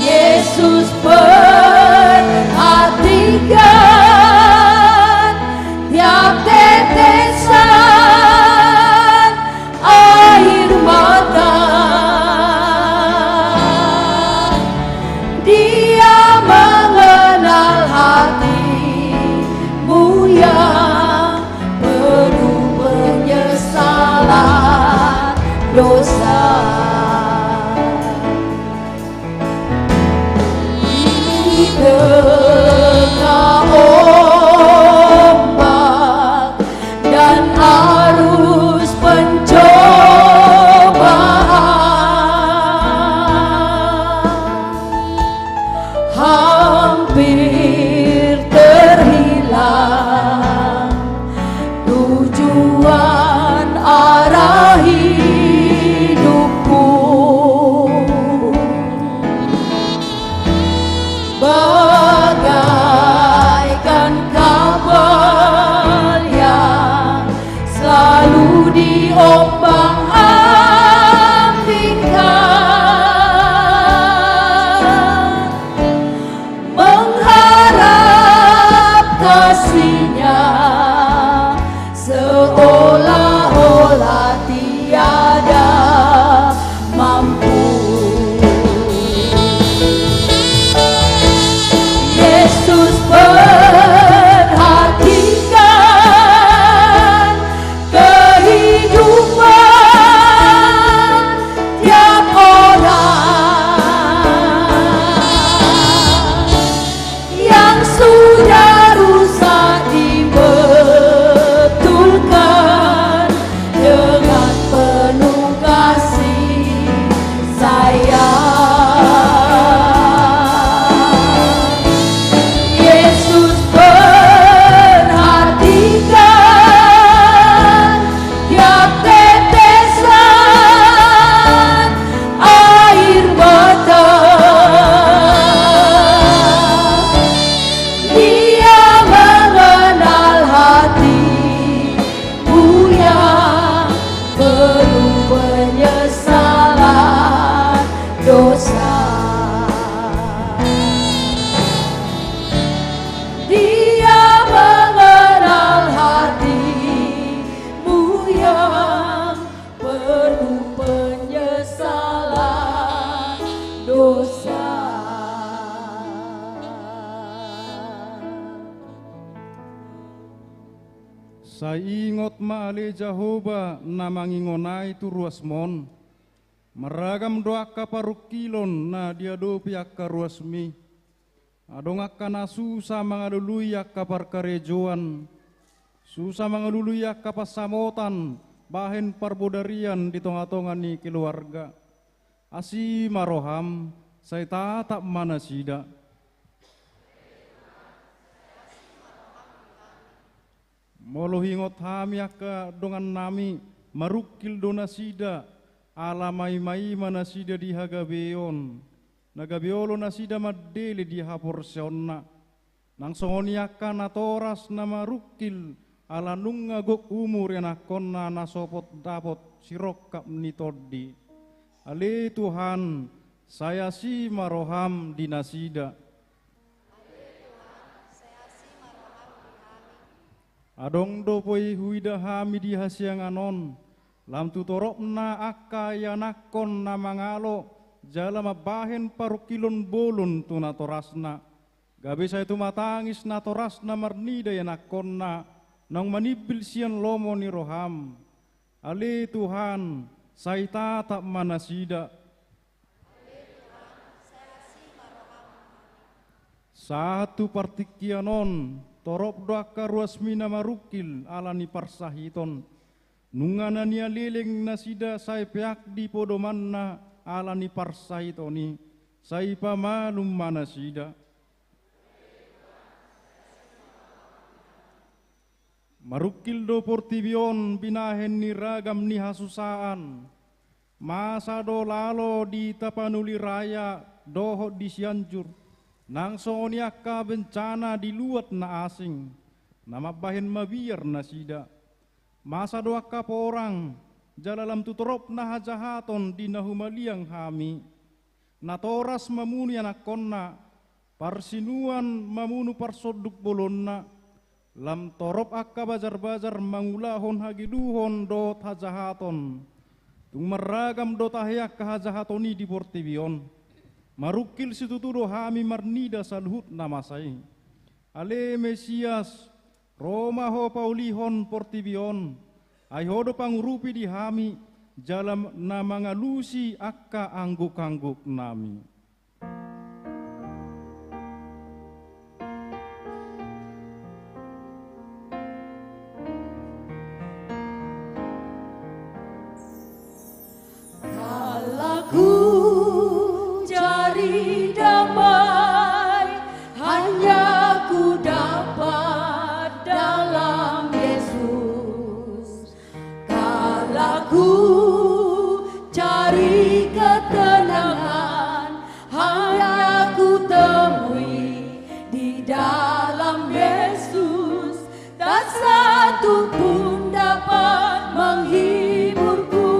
[SPEAKER 3] Yesus perhatikan tiap tetesan air mata. Dia mengenal hatimu yang penuh penyesalan dosa. Tengah ombak dan arus pencobaan, hampir terhilang tujuan arah hidupku. Bagaikan kapal yang selalu diombang-ambingkan, mengharap kasihnya seolah-olah tiada mampu. Yesus perhatikan kehidupan tiap orang yang sudah rusak dibetulkan dengan penuh kasih sayang. Yesus perhatikan tiap tetesan air mata. Dia mengenal hatimu yang penuh penyesalan dosa. Dia mengenal hatimu yang penuh penyesalan dosa.
[SPEAKER 1] Saingot maale Jehovah na mangingonai tu ruasmon, meragam doa kaparukilon na dia do piaka ruasmi, Adong akkana susah mangalului akka parkarejoan, susah mangalului akka pasamotan, bahen parbodarian di tonga-tonga ni keluarga. Asi maroham, saya tatap mana sida. Molo hingot hami akka dongan nami, marukil dona sida, alamai-mai mana sida di hagabeon. Nagabiolo na sida madele di haporsyonna. Nang songoniaka na toras na marukil ala nung ngagok umur yan akon na nasopot dapot sirokap ni toddi. Ale Tuhan, saya si maroham di nasida. Adong dopoi huida hami di hasyang anon. Lam tutorok na akka yanakon na mangalo. Jala mabahen parukilon bolon tu natorasna. Gabi saya tu matangis natorasna marnida ya nakonna. Nang manibil sian lomo ni roham. Ale Tuhan, saya tatap mana sida. Satu partikianon, torop doaka ruasmina marukil alani parsahiton. Nungana nia leleng nasida saya peak di podomanna. Alani parsaitoni, saya pamalum mana sida. Marukil do portibion binahen ni ragam ni hasusaan. Masa do lalo di tapanuli raya doho di Cianjur. Nang soniaka bencana di luat na asing. Nama bahen mabiar na sida. Masa do akka porang. Jalalam tutorop na hajahaton di nahumaliang hami. Natoras mamunu yanakonna, parsinuan mamunu parsoduk bolonna. Lam torop akka bajar-bajar mangulahon hagiduhon dot hajahaton. Tung meragam dot ahyak kahajahatoni di portibion. Marukil situtudo hami marnida salhut namasai. Ale Mesias, Roma ho paulihon portibion. Ayhodo pangurupi di hami, jalam na mangalusi akka angguk-angguk nami.
[SPEAKER 3] Kalaku cari damai, hanya ku dapat dalam Yesus. Aku cari ketenangan, hanya ku temui di dalam Yesus. Tak satu pun dapat menghiburku,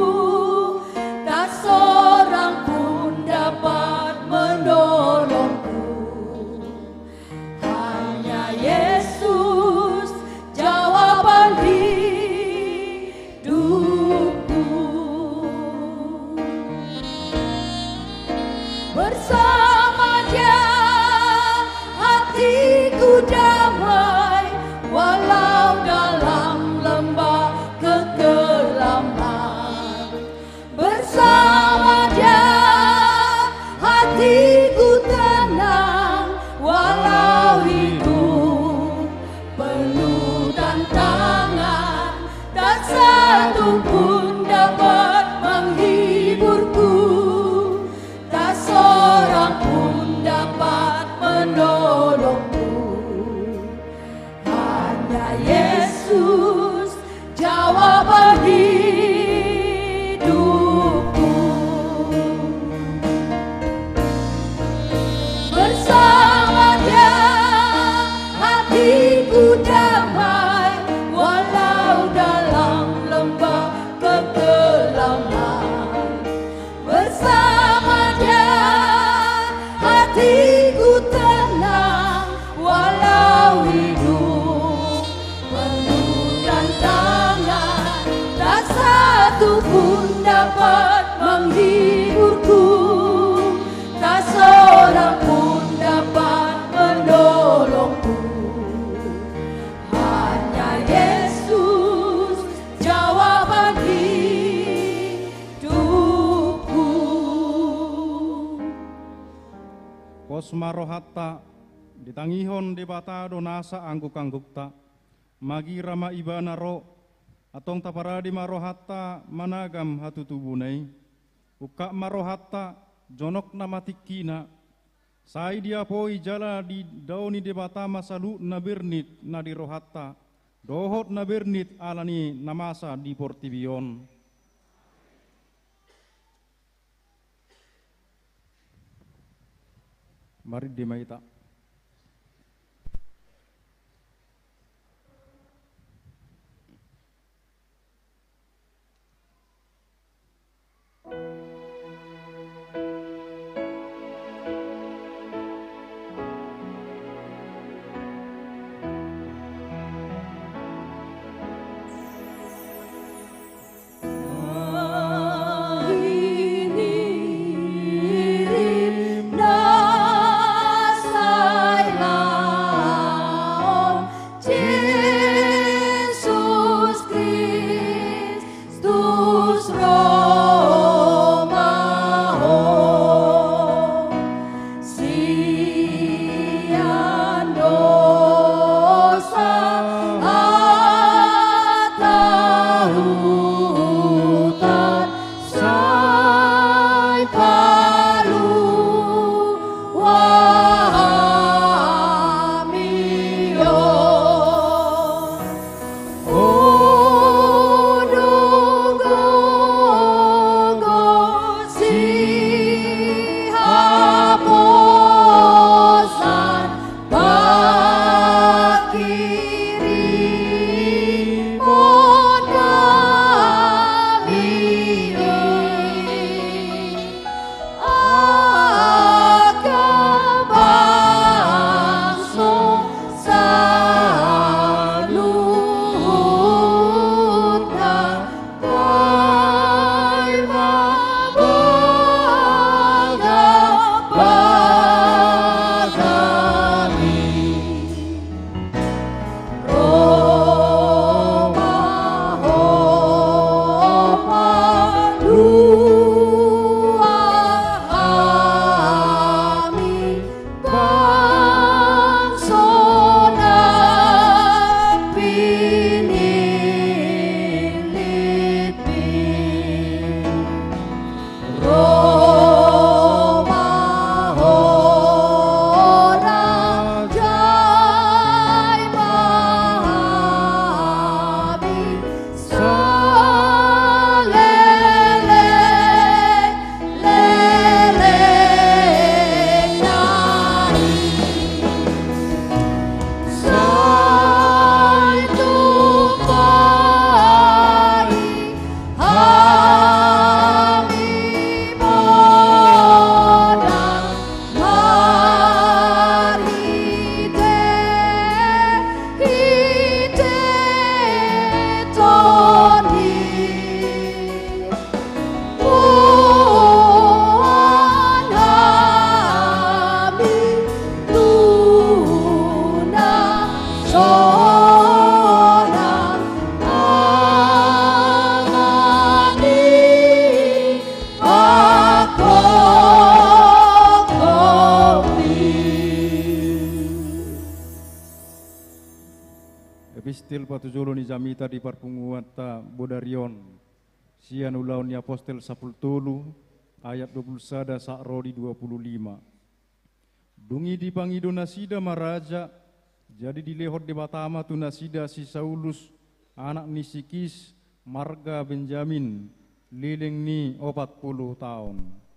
[SPEAKER 3] tak seorang pun dapat menolongku. Hanya Yesus jawaban bersama Dia hatiku damai, walau dalam lembah kegelapan. Bersama Dia hatiku tenang, walau hidup penuh tantangan. Tak satu pun dapat menghiburku, seorang pun dapat menolongku. Hanya Yesus jawaban hidupku. Bersama Dia hatiku damai, walau dalam lembah kegelapan. Bersama Dia hatiku tenang, walau hidup penuh tantangan. Tak satu pun dapat menghiburku, tak seorang pun dapat menolongku. Hanya Yesus jawaban hidupku.
[SPEAKER 1] Kosma rohata ditangihon debata donasa angguk-anggukta magi rama ibana ro atong taparadi marohatta managam hatu tubunai uka marohatta jonok namatikina sai dia poi jala di dauni debata masalu na bernit na di rohatta dohot na bernit alani namasa di portibion. Mari dimaita. Epistil patujolo ni jamita di parpunguata bodarion sian ulaun ni apostel 10 ayat 21 sakro di 25. Dungi di pangido nasida maraja jadi dilehot di batama tu nasida si Saulus anak ni Sikis marga Benjamin lileng ni 40 tahun.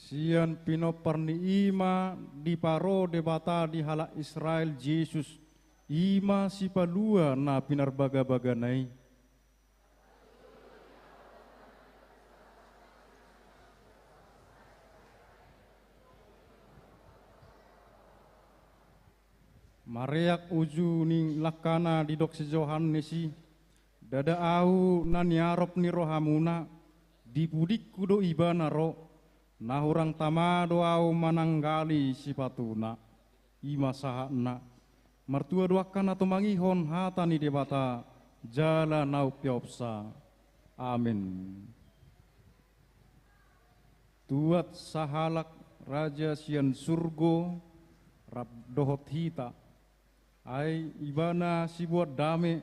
[SPEAKER 1] Sian pinoparni ima di paro debata di halak Israel Jesus ima si palua na pinarbaga-baganai. Mareak uju ning lakana di doksi Johannesi dada au na niarop ni rohamuna dipudik kudo ibana ro Nahurang tamado au mananggali sipatuna, ima sahana, mertua duakan atau mangihon hatani debata, jala nau piopsa. Amin. Tuat sahalak raja sian surgo, rab dohot hita, ai ibana sibuat dame,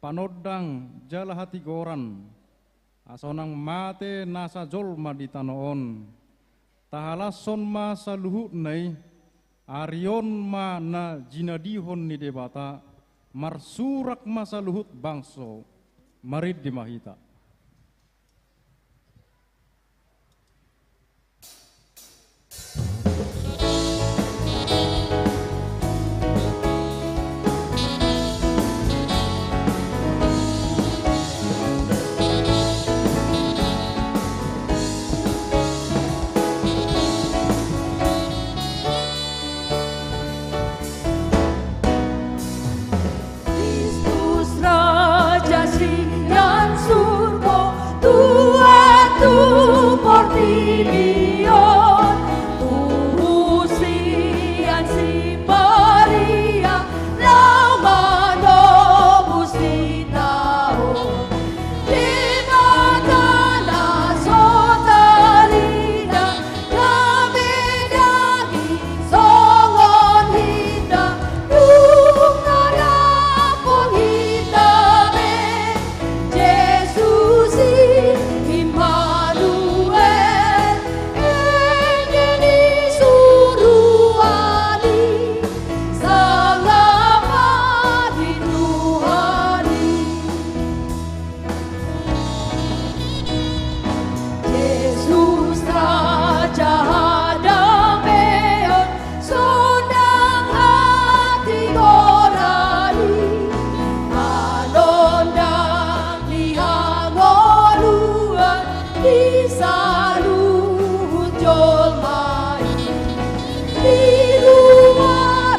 [SPEAKER 1] panodang jala hati goran, asonang mate nasa jolma di tanoon, tahalason ma saluhut nai, arion ma na jinadihon ni debata, marsurak ma saluhut bangso, marid di mahita.
[SPEAKER 3] Kristus Raja sian surga, Tuhan tu portilion, Tuhan sian si Maria, lama nobus di tahun, di matana sotarina, kami dagi songon hita, tungara pun hita me, Yesus Immanuel, engeni suruhani, sangapa di Tuhani. Yesus Raja Dameon, sondang hati gorani, alondang dihangoluan, disalut jolmai, di luar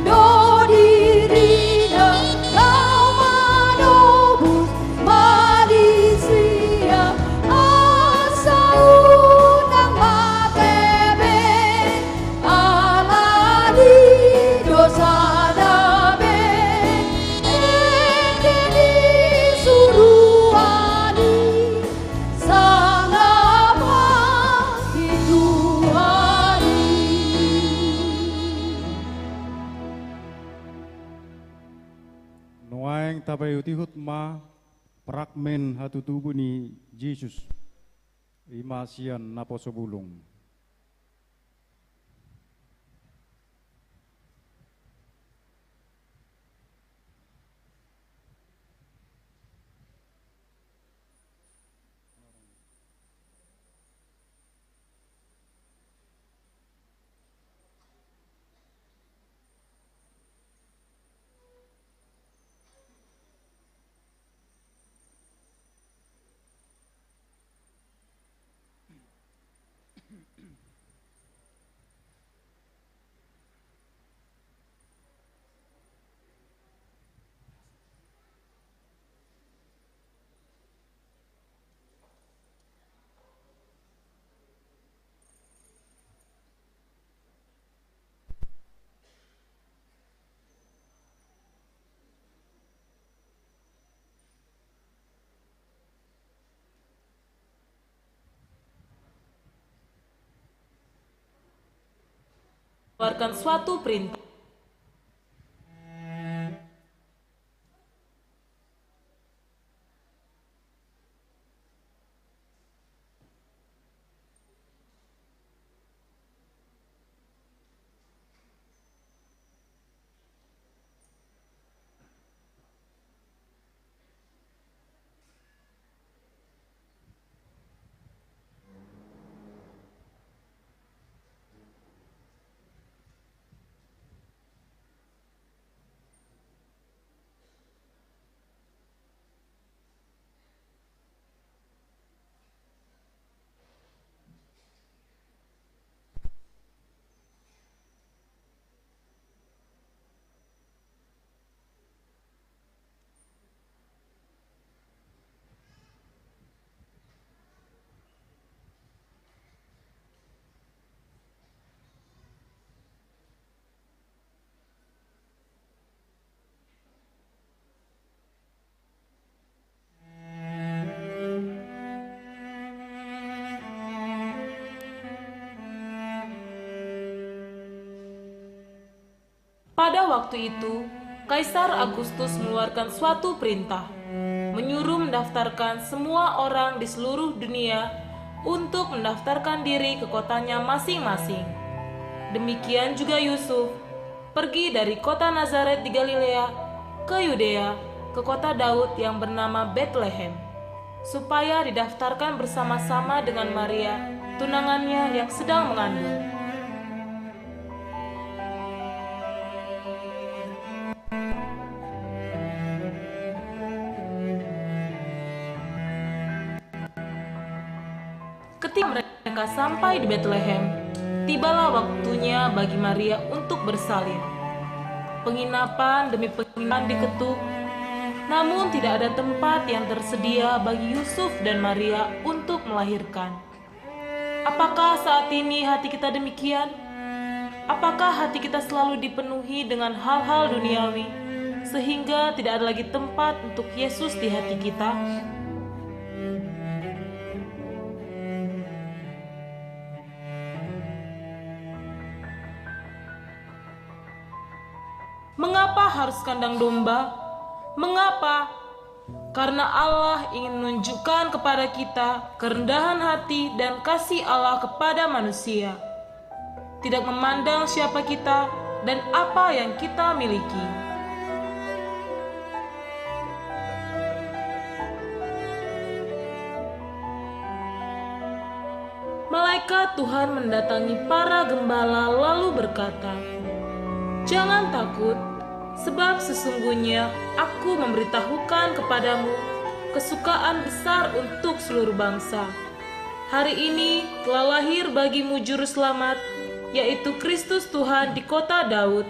[SPEAKER 3] do dirina, kau manobus manusia, asa unang matebe, alani dosa nabe, engeni suruhani, sangapa Tuhani.
[SPEAKER 1] Noaeng tapai utihut ma prakmen hatu tubuh ni Yesus. Imasian naposo bulung.
[SPEAKER 9] Mengeluarkan suatu perintah. Pada waktu itu, Kaisar Agustus mengeluarkan suatu perintah, menyuruh mendaftarkan semua orang di seluruh dunia untuk mendaftarkan diri ke kotanya masing-masing. Demikian juga Yusuf, pergi dari kota Nazaret di Galilea ke Yudea, ke kota Daud yang bernama Bethlehem, supaya didaftarkan bersama-sama dengan Maria, tunangannya yang sedang mengandung. Ketika mereka sampai di Bethlehem, tibalah waktunya bagi Maria untuk bersalin. Penginapan demi penginapan diketuk, namun tidak ada tempat yang tersedia bagi Yusuf dan Maria untuk melahirkan. Apakah saat ini hati kita demikian? Apakah hati kita selalu dipenuhi dengan hal-hal duniawi, sehingga tidak ada lagi tempat untuk Yesus di hati kita? Mengapa harus kandang domba? Mengapa? Karena Allah ingin menunjukkan kepada kita kerendahan hati dan kasih Allah kepada manusia. Tidak memandang siapa kita dan apa yang kita miliki. Malaikat Tuhan mendatangi para gembala lalu berkata, "Jangan takut, sebab sesungguhnya aku memberitahukan kepadamu kesukaan besar untuk seluruh bangsa. Hari ini telah lahir bagimu juru selamat, yaitu Kristus Tuhan di kota Daud.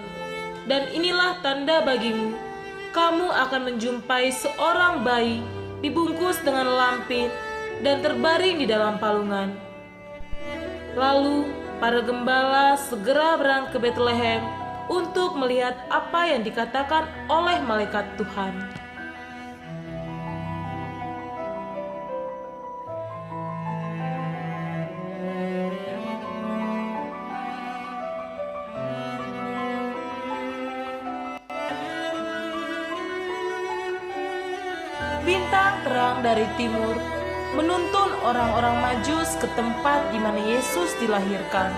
[SPEAKER 9] Dan inilah tanda bagimu, kamu akan menjumpai seorang bayi dibungkus dengan lampin dan terbaring di dalam palungan." Lalu para gembala segera berangkat ke Bethlehem untuk melihat apa yang dikatakan oleh malaikat Tuhan. Bintang terang dari timur menuntun orang-orang Majus ke tempat di mana Yesus dilahirkan.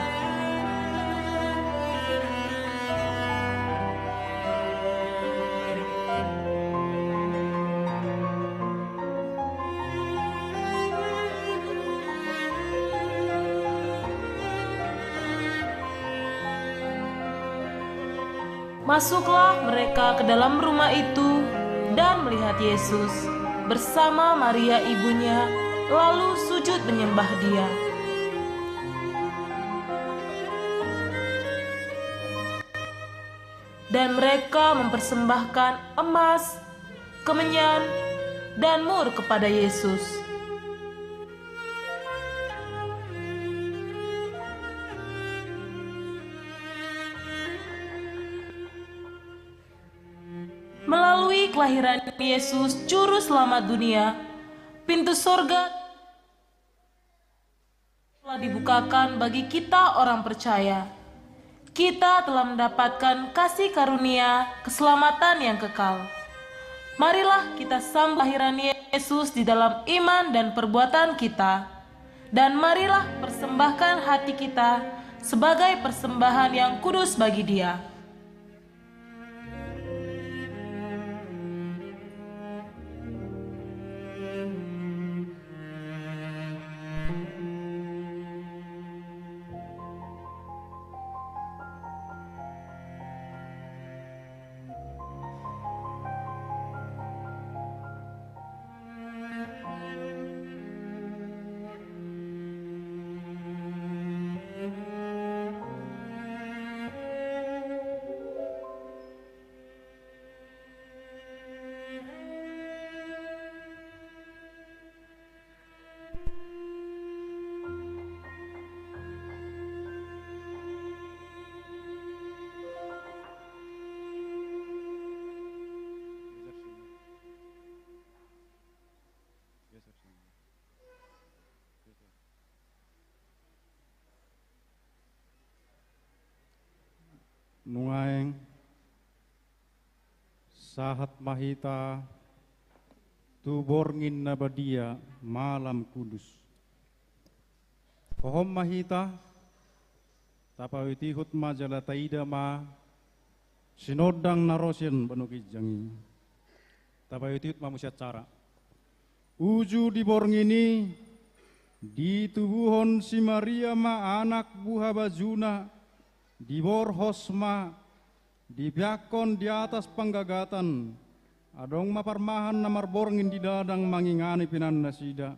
[SPEAKER 9] Masuklah mereka ke dalam rumah itu dan melihat Yesus bersama Maria ibunya, lalu sujud menyembah Dia. Dan mereka mempersembahkan emas, kemenyan, dan mur kepada Yesus. Melalui kelahiran Yesus, Juru Selamat dunia, pintu sorga telah dibukakan bagi kita orang percaya. Kita telah mendapatkan kasih karunia keselamatan yang kekal. Marilah kita sambut kelahiran Yesus di dalam iman dan perbuatan kita. Dan marilah persembahkan hati kita sebagai persembahan yang kudus bagi Dia.
[SPEAKER 1] Nuaeng Sahat mahita tu borngin na badia malam kudus. Kohom mahita tapawitihut ma jala taida ma sinodang narosien banukijjangi. Tapawitihut ma musyat cara. Uju di borngini di tubuhon si Maria ma anak buha bajuna di borhos ma di biakon di atas penggagatan adong maparmahan namar borngin di dadang mangingani pinan nasida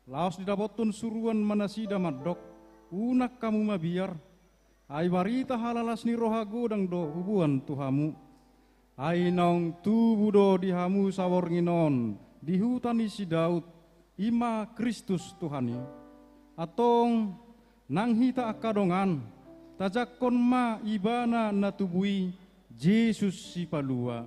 [SPEAKER 1] laos didapotun suruan manasida madok unak kamu mabiar ai barita halalas ni rohago dang do hubuan tuhamu ai nong tubu do dihamu sawornginon di hutan isi Daud ima Kristus Tuhani atong nang hita akadongan tajakon ma ibana natubui Yesus si palua.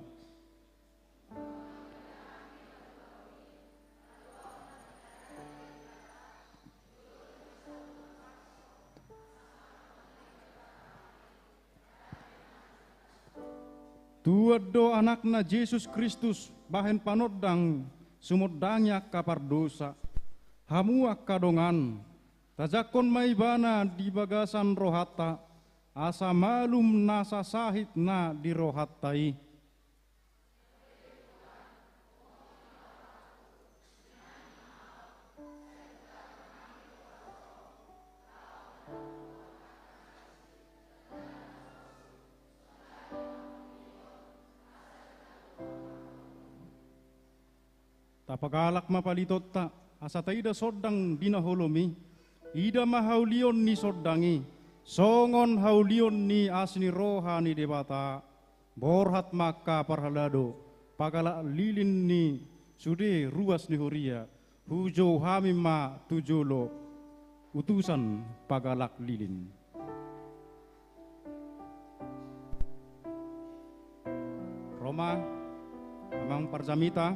[SPEAKER 1] Tuado anakna Yesus Kristus bahen panodang sumodangnya kapar dosa. Hamu akadongan tajakon maibana di bagasan rohata asa malum nasa sahit na di rohatai. Tapagalak mapalitot ta asa taida sodang dinaholomi ida mahaulion ni sodangi songon haulion ni asni rohani debata borhat maka parhalado pagala lilin ni sude ruas ni huria hujo hamima tujolo utusan pagalak lilin. Roma amang parjamita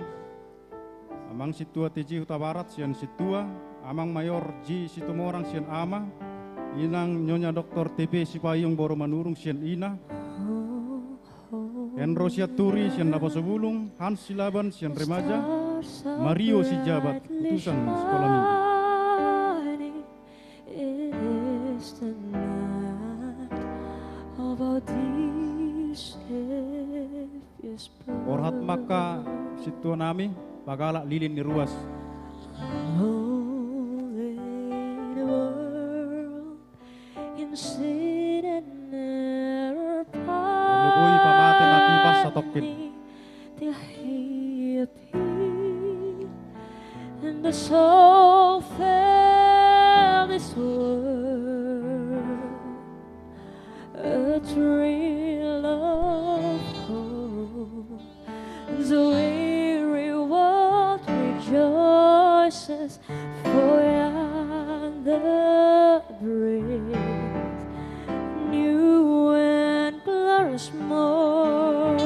[SPEAKER 1] amang situa tiji huta barat sian situa amang mayor ji situmorang sian ama inang nyonya doktor TP Sipayung Boro Manurung sian ina Henro Siaturi sian Napasubulung Hans Silaban sian remaja Mario si jabat utusan sekolah minggu. Orhat maka situa nami pagala lilin ni ruas. Menubuhi pamate makibas sa tokit.
[SPEAKER 3] And the soul felt this world a thrill of hope. The weary world rejoices for yonder breeze, new and glorious more.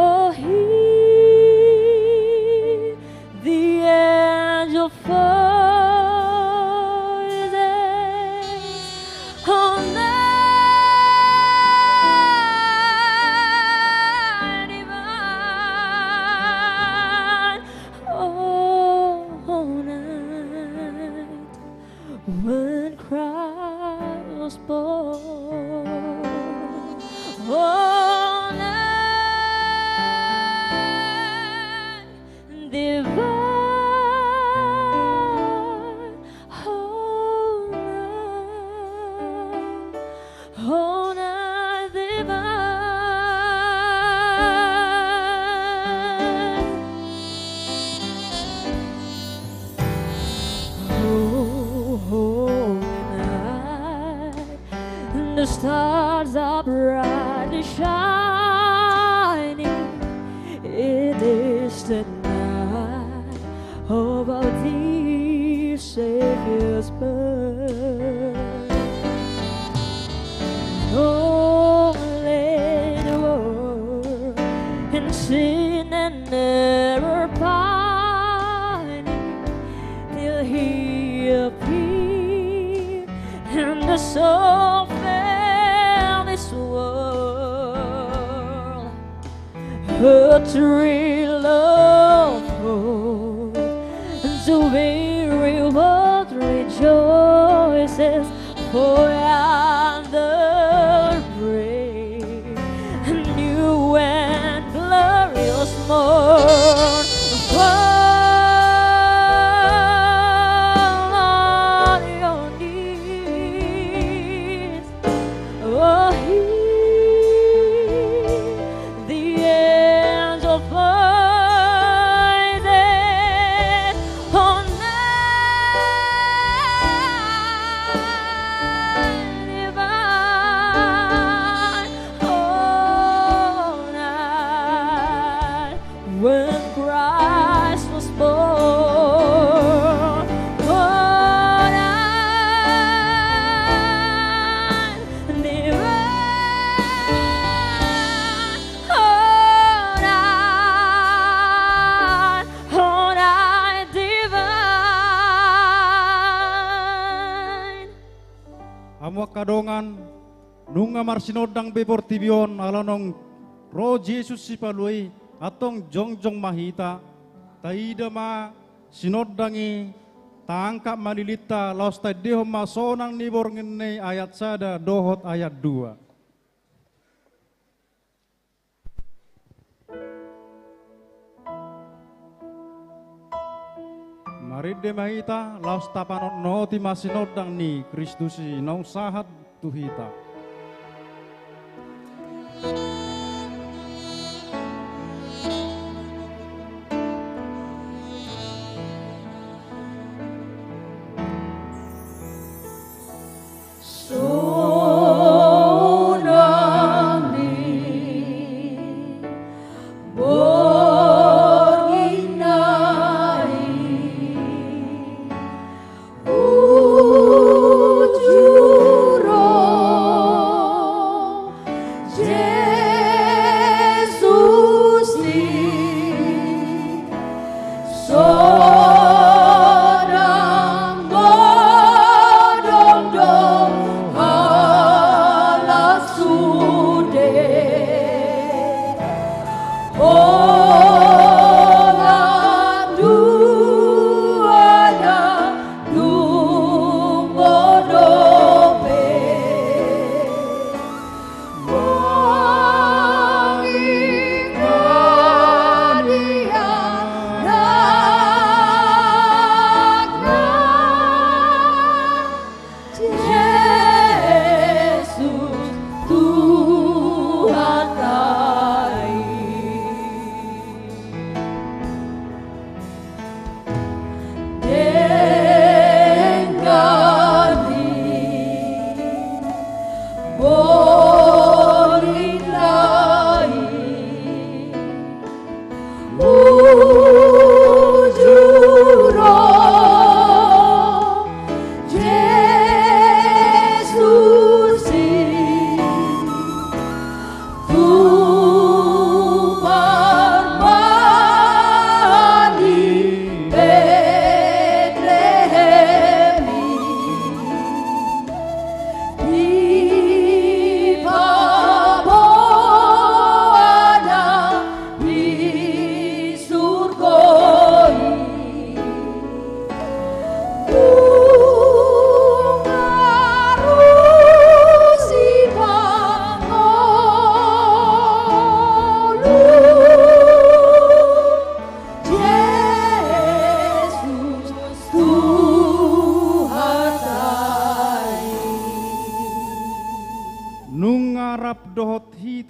[SPEAKER 3] Oh, he, the angel voices on that divine, oh, night when Christ was born. Oh, divine, oh night divine, oh night, the stars are brightly shining. It is the night of our dear Savior's birth. Oh, let the world and sin and error pining till a tree of hope, to weary world rejoices, for yonder break new and glorious morn. Fall on your knees, oh, hear the angel voices on night divine, oh, night when Christ was born, oh, night divine, oh, night divine.
[SPEAKER 1] Amwa kadongan nunga marsinodang beportibion alanong ro Jesus si palui atong jongjong mahita taida ma sinodangi tangkap malilita laos tadeho masonang nibor ngene ayat sada dohot ayat 2. Maride mahita laos tapanot noti masinodang ni Kristusi nong sahat tuhita.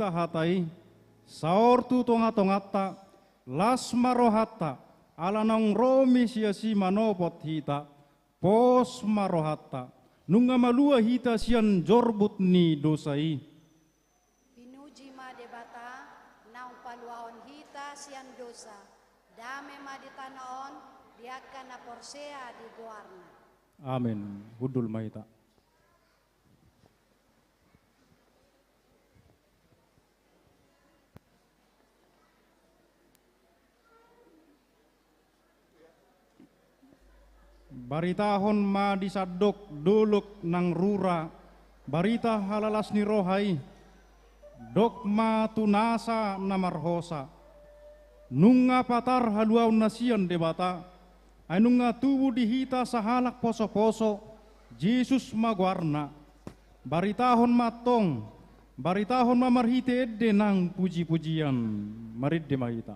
[SPEAKER 1] hatai saor tu tonga-tongata las marohata alanong romi siasi manopot hita pos marohata nunga malua hita sian jorbut ni dosai
[SPEAKER 10] pinuji ma debata naung paluaon hita sian dosa dame ma ditanaon diakan na porsea di goarna.
[SPEAKER 1] Amin. Hudul mahita. Baritahon ma disadok duluk nang rura, barita halalas ni rohai, dok ma tunasa namarhosa, nunga patar haluau nasian debata, anunga tubuh dihita sahalak poso-poso, Yesus magwarna, baritahon matong, baritahon mamarhite edde nang puji-pujian, maridde mahita.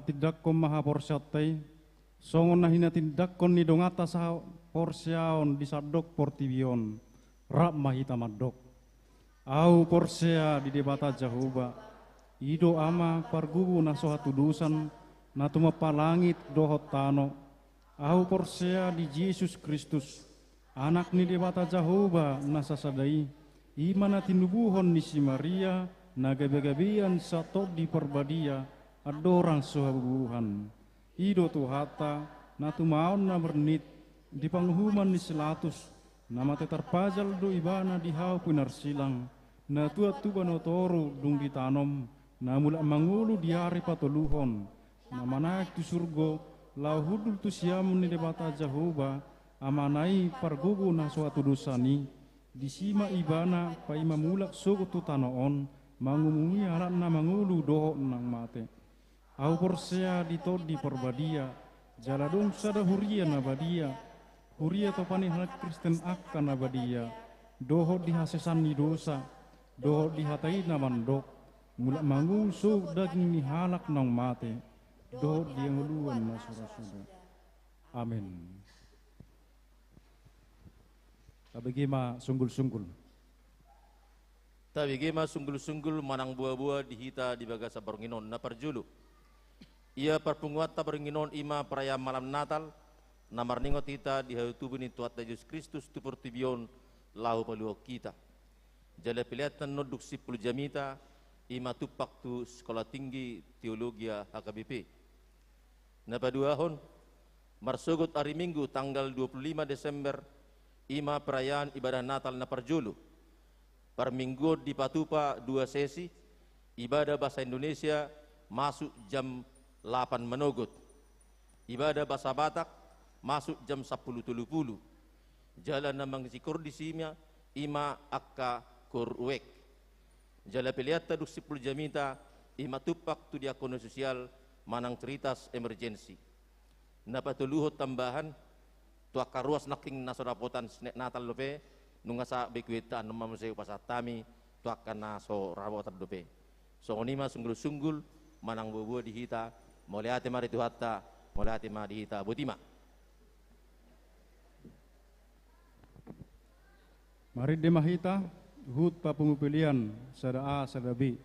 [SPEAKER 1] Tidakkom maha porsiatai, songon nahina tindakkon ni dongata sa porsiaon di sadok portibion, rap mahita madok. Au porsia di debata jahuba, ido ama pargubu naso hatudusan, natuma palangit dohot tano. Au porsia di Yesus Kristus, anak ni debata jahuba nasasadai, imana tinubuhon ni si Maria, nagabe-gabean sato di perbadia, adorang suhabuhan, ido tuhata, natu maon na bernit, di panghuman ni selatus, nama tetarpajal do ibana di hau punar silang, na tua banotoru dung ditanom, na mula mangulu di hari patoluhon, na manaik tu surgo, lau hudul tu siamun ni debata jahuba, amanai pargugu na suatu dosani, di sima ibana pa ima mulak suku tu tanoon, mangumui alat na mangulu doho nang mate. Au porsea di perbadia, jaladong sada huria nabadia, huria topani halak Kristen akan nabadia, doho dihasesan ni dosa, doho dihatai namandok, mulak mangusu daging ni halak nang mate, doho dianguluan na surasuda. Amin. Tabigima sunggul-sunggul.
[SPEAKER 11] Tabigima sunggul-sunggul manang buah-buah dihita di bagasa baronginon na parjulu. Ia perpunguat tabaringinon ima perayaan malam Natal, namar ningot kita di hayu tubuh ni Tuhan Yesus Kristus tu pertibion lahu paluo kita. Jala pilihatan noduk 10 jamita, ima tupak tu sekolah tinggi teologia HKBP. Napaduahon, marsugut hari Minggu tanggal 25 Desember, ima perayaan ibadah Natal na parjulu. Per minggu di Patupa 2 sesi, ibadah bahasa Indonesia masuk jam 8 menogot. Ibadah bahasa Batak masuk jam 10.30. Jalan namang sikur di simya ima akka kurwek. Jala piliata du 10 jamita ima tupak tu diakono sosial manang ceritas emergensi. Napatuluhot tambahan tu akaruas naking nasorapotan snek Natal lope nunga sa bekweta nama museu pasatami tu akan naso rapotan lope. So onima sunggul-sunggul manang bubu dihita Moliate mari tuhatta, moliate mari hita butima.
[SPEAKER 1] Mari demahita, hut papungupilian, sada A, sada B.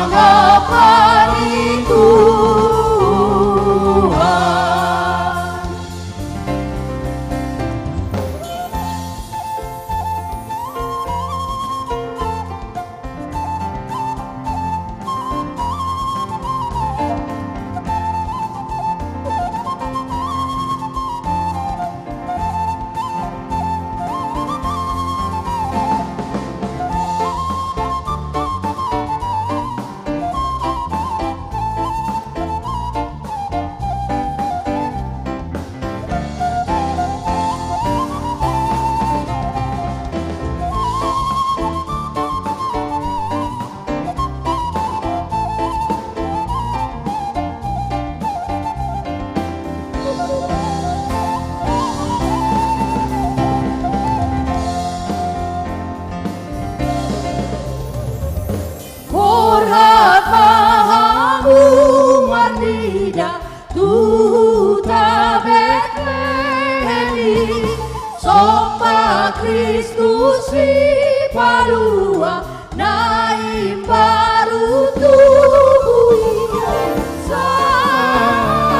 [SPEAKER 3] sangat padi Tuhan. Horhat mahamu marnida tuta Betlehemi Sompa Kristus si palua naim baru tubuhnya sangat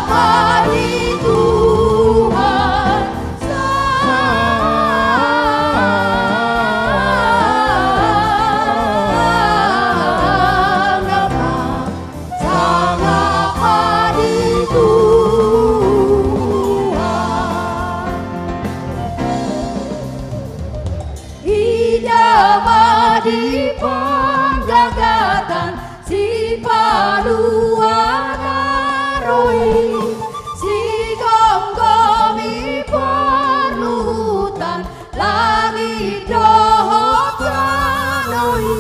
[SPEAKER 3] padi Tuhan, sangat padi Tuhan. Ida di penggagatan si paluan aroi si gonggomi perlutan langit dohot tanoi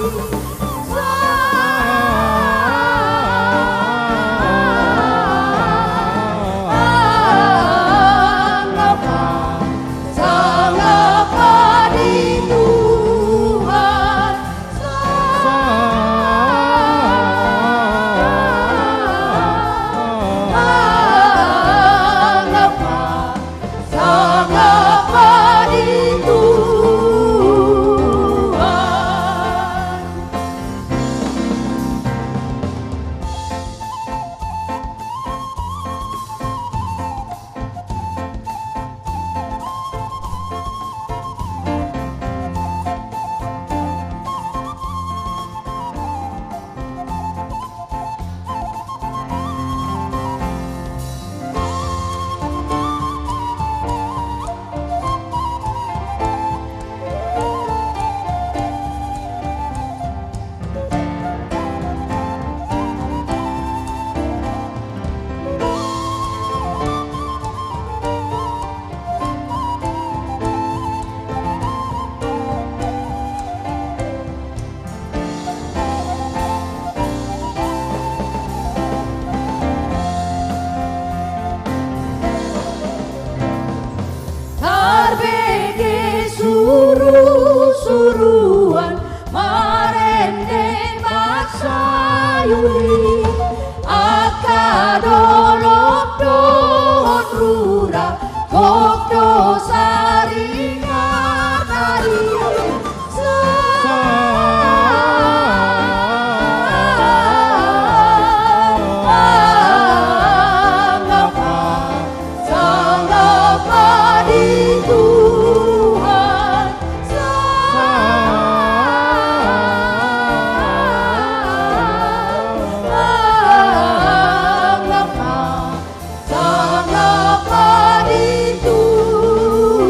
[SPEAKER 3] sangat padi Tuhan, sangat padi Tuhan. Tarbege suruh-suruhan marende maksayuli akadolok dohot rura kokdo saringan hari sangat padi Tuhan, sangat padi Tuhan.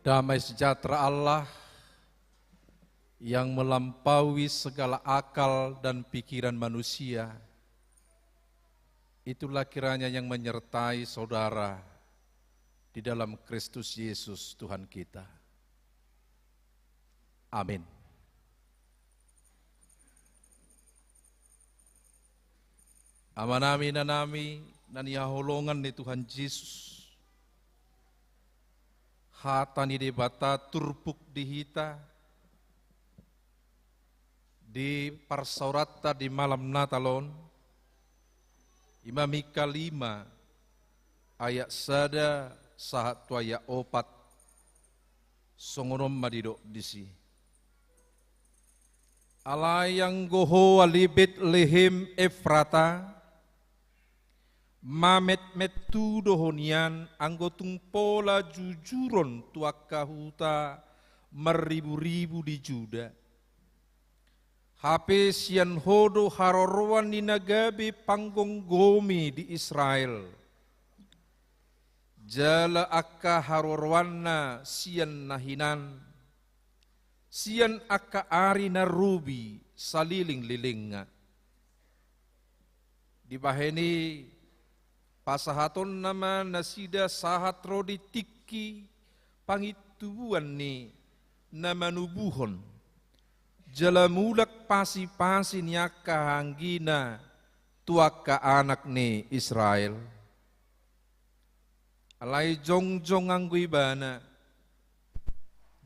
[SPEAKER 6] Damai sejahtera Allah yang melampaui segala akal dan pikiran manusia, itulah kiranya yang menyertai saudara di dalam Kristus Yesus Tuhan kita. Amin. Amanami nanami naniaholongan ni Tuhan Yesus. Hatani di bata turpuk di hita, di parsaurata di malam Natalon, Imamika 5 ayat sada sahat tuaya opat songonom madidok disi. Alayang goho alibit lehim Efrata, mamet metu dohonian anggotung pola jujuron tuakahuta meribu-ribu di Juda. Hape sian hodo harorowan ni nagabe panggong gomi di Israel. Jala akka harorowanna sian nahinan, sian akka ari narubi saliling-lilinga. Di baheni pasahaton nama nasida sahat rodi tiki pangitubuan ni nama nubuhon. Jala mulak pasi-pasi nyaka hanggina tuaka anak ni Israel. Alai jongjong anggu ibana.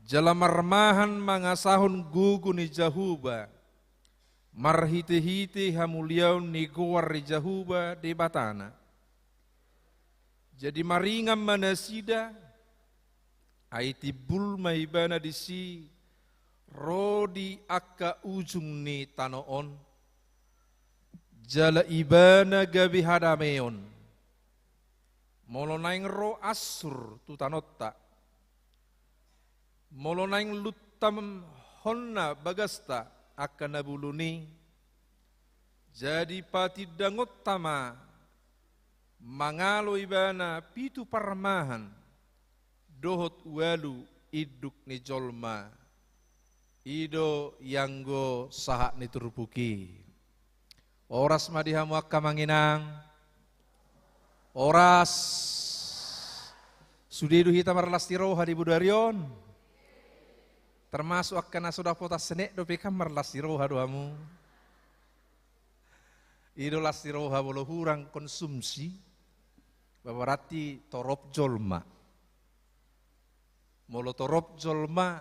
[SPEAKER 6] Jala marmahan mangasahon gugu ni Jahuba. Marhite-hite hamuliaw ni guwar ni Jahuba di batana. Jadi maringam manasida aiti bul maibana disi rodi akka ujung ni tanoon jala ibana gabi hadameon molonaing ro asur tu tanotta molonaing lutam honna bagasta akka nabuluni jadi pati dangottama mangalo ibana pitu parmahan dohot walu iduk ni jolma ido yanggo sahak ni turpuki oras madihamu akka manginang oras sudidu hita marlasti roha di budarion termasuk akka nasudah potas senek do peka marlasti roha doamu ido lasti roha bolo hurang konsumsi babarati torop jolma. Molo torop jolma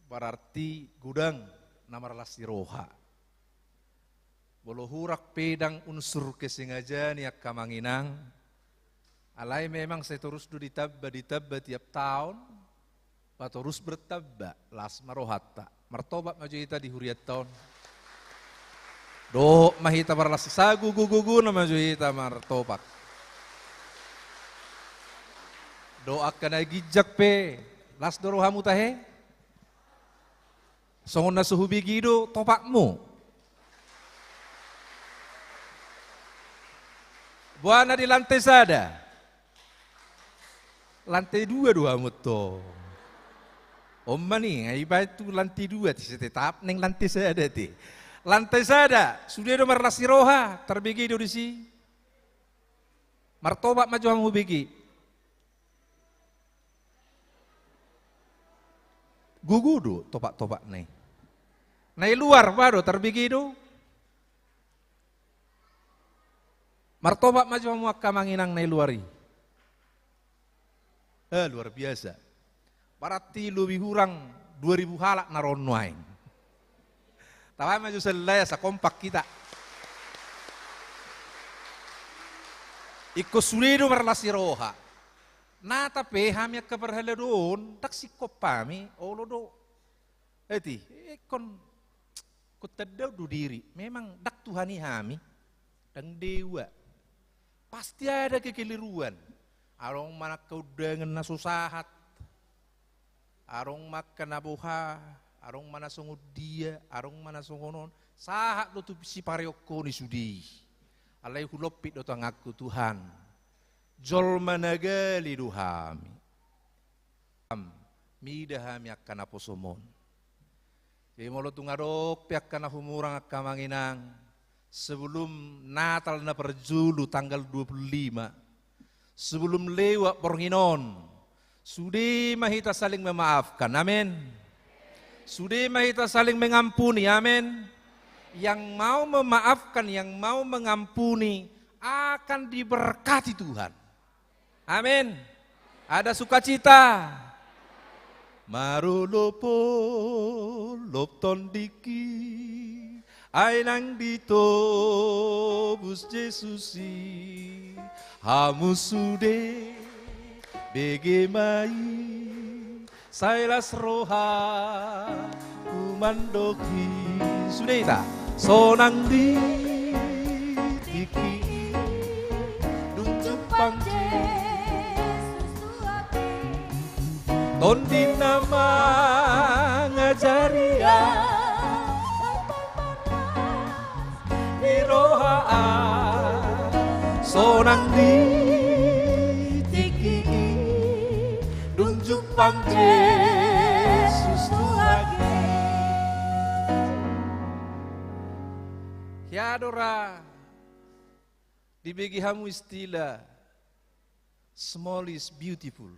[SPEAKER 6] berarti gudang namar lasti roha. Bolo hurak pedang unsur kesengajaan yak kamanginang. Alai memang saya terus ditabba tiap tahun. Terus bertabba las marohata. Martobat maju ita di huriat tahun. Do mahita barlasti sagu gugu na maju ita martobat. Doakan lagi jak pe las dorohamu tahe songon na suhubi gido topakmu buana di lantai sada lantai 2 doamu to omma nih aiba itu lantai 2 tetap neng lantai sada ti lantai sada sudah do marlasi roha terbigi do disi martobat maju hamu bigi gugudu topak-topak nih. Nai luar baru terbigi do. Martobat maju muakka manginang nai luari. Luar biasa. Berarti lebih hurang 2000 halak naron wain. Tawa maju selaya sa kompak kita. Ikut sulido marlasi roha. Na tapi hamia keberhala doon tak sikop pami olo do eti kon kutadaw do diri memang dak Tuhani hami dan dewa pasti ada kekeliruan arong mana kau dengan nasusahat arong makan nabuha arong mana sungguh dia arong mana sungguh sahat do tu si parioko ni sudi alai hulopit do tangaku Tuhan jol managali duhami mida hami akan aposomon. Jadi molo tungadok piak kana humurang akamanginang sebelum Natal na perjulu tanggal 25, sebelum lewat Pornginon, sudah mahita saling memaafkan, amin. Sudah mahita saling mengampuni, amin. Yang mau memaafkan, yang mau mengampuni akan diberkati Tuhan. Amin. Ada sukacita. Marulopo lopton diki ay nang dito bus Jesusi hamu sude begemai sailas roha kumandoki sudeta sonang di diki dunjuk pangje tondi nama ngajaria niroha sonang di tiki dunjuk pang Yesus Tuhan Hiadora dibagi hamu istilah small is beautiful.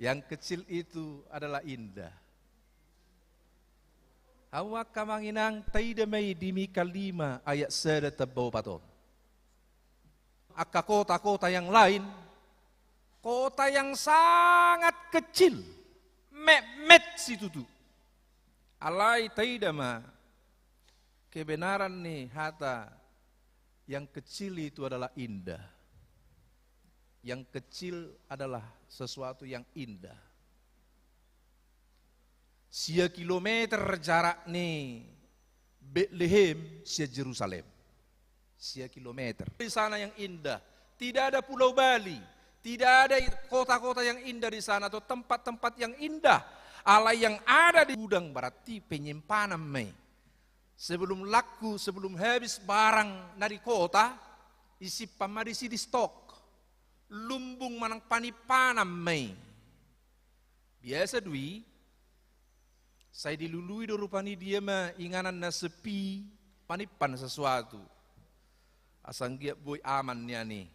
[SPEAKER 6] Yang kecil itu adalah indah. Hawa kamanginang taidamay di Mika 5 ayat 1 tabaw paton. Aka kota-kota yang lain, kota yang sangat kecil, met situ tuh. Alai taidama, kebenaran nih hata, yang kecil itu adalah indah. Yang kecil adalah sesuatu yang indah. Sia kilometer jarak nih Bethlehem sia Jerusalem. Sia kilometer. Di sana yang indah. Tidak ada Pulau Bali. Tidak ada kota-kota yang indah di sana atau tempat-tempat yang indah. Allah yang ada di gudang berarti penyimpanan me. Sebelum laku, sebelum habis barang dari kota, isi pamadisi di stok. Lumbung manang panipanam may. Biasa dui, saya dilului do rupani dia mah inganan na sepi, panipan sesuatu. Asang dia boy amannya nih.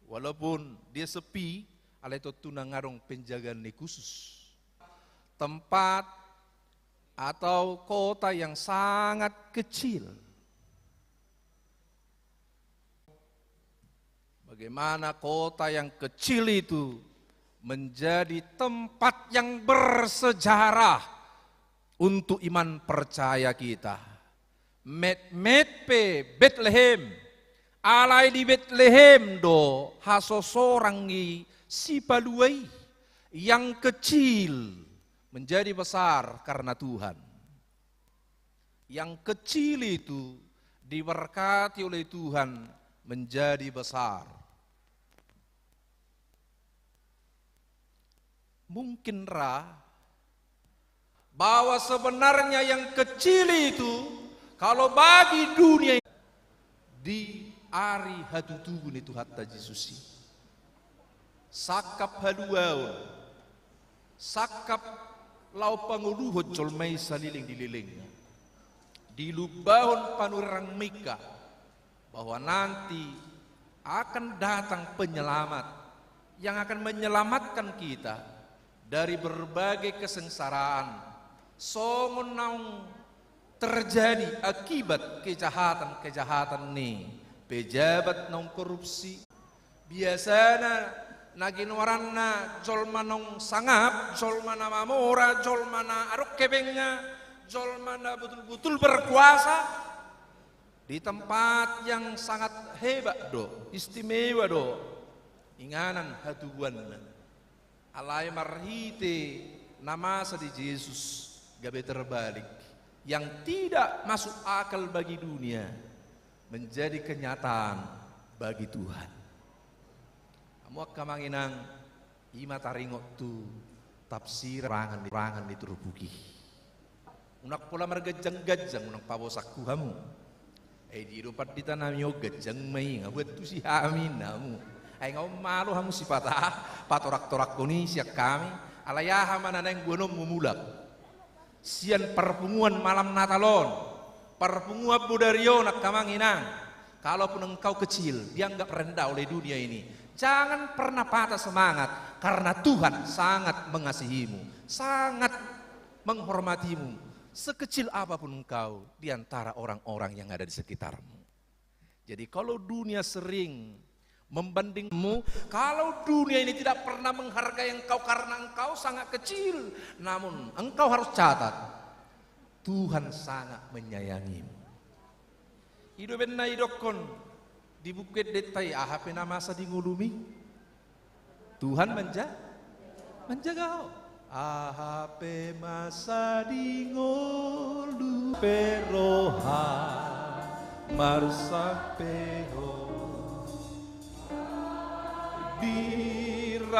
[SPEAKER 6] Walaupun dia sepi, ala itu tunang ngarong penjagaan nih khusus. Tempat atau kota yang sangat kecil. Bagaimana kota yang kecil itu menjadi tempat yang bersejarah untuk iman percaya kita. Met-met Bethlehem, alai di Bethlehem do hasosorangi si paluai yang kecil menjadi besar karena Tuhan. Yang kecil itu diberkati oleh Tuhan menjadi besar. Mungkinkah bahwa sebenarnya yang kecil itu kalau bagi dunia di ari hatutugun itu hatta Jesusi sakap haluaun sakap lau panguluhut colmai saliling dililingnya di lubahun panurang Mika bahwa nanti akan datang penyelamat yang akan menyelamatkan kita dari berbagai kesengsaraan, songon naung terjadi akibat kejahatan-kejahatan nih, pejabat naung korupsi, biasana naginwaran na jolma naung sangap, jolma na mamora, jolma na aruk kebenga, jolma na betul-betul berkuasa di tempat yang sangat hebat do, istimewa do, inganan hatuan. Alai marhite nama di Yesus gabe terbalik yang tidak masuk akal bagi dunia menjadi kenyataan bagi Tuhan. Kamu kamanginang ima taringot tu tafsir rangan diturupuki. Unak pula margajang-gajang unak pabosaku kamu. Di rupat di tanah yo gajang mai ngabuat tu si amin namu. Ay ngau malu hamu si patah, patorak-torak kuni siak kami, alayaha mana neng buanom memulak. Sian perpunguan malam Natalon, perpunguan Budario nak kamanginang. Kalaupun engkau kecil, dianggap rendah oleh dunia ini, jangan pernah patah semangat, karena Tuhan sangat mengasihimu, sangat menghormatimu, sekecil apapun engkau di antara orang-orang yang ada di sekitarmu. Jadi kalau dunia sering membandingmu, kalau dunia ini tidak pernah menghargai engkau karena engkau sangat kecil, namun engkau harus catat, Tuhan sangat menyayangimu. Ido benna idokon di bukit detai ahape nama masa di ngulumi, Tuhan menjaga. Ahape masa di ngulu peroha marsapeho diramotiho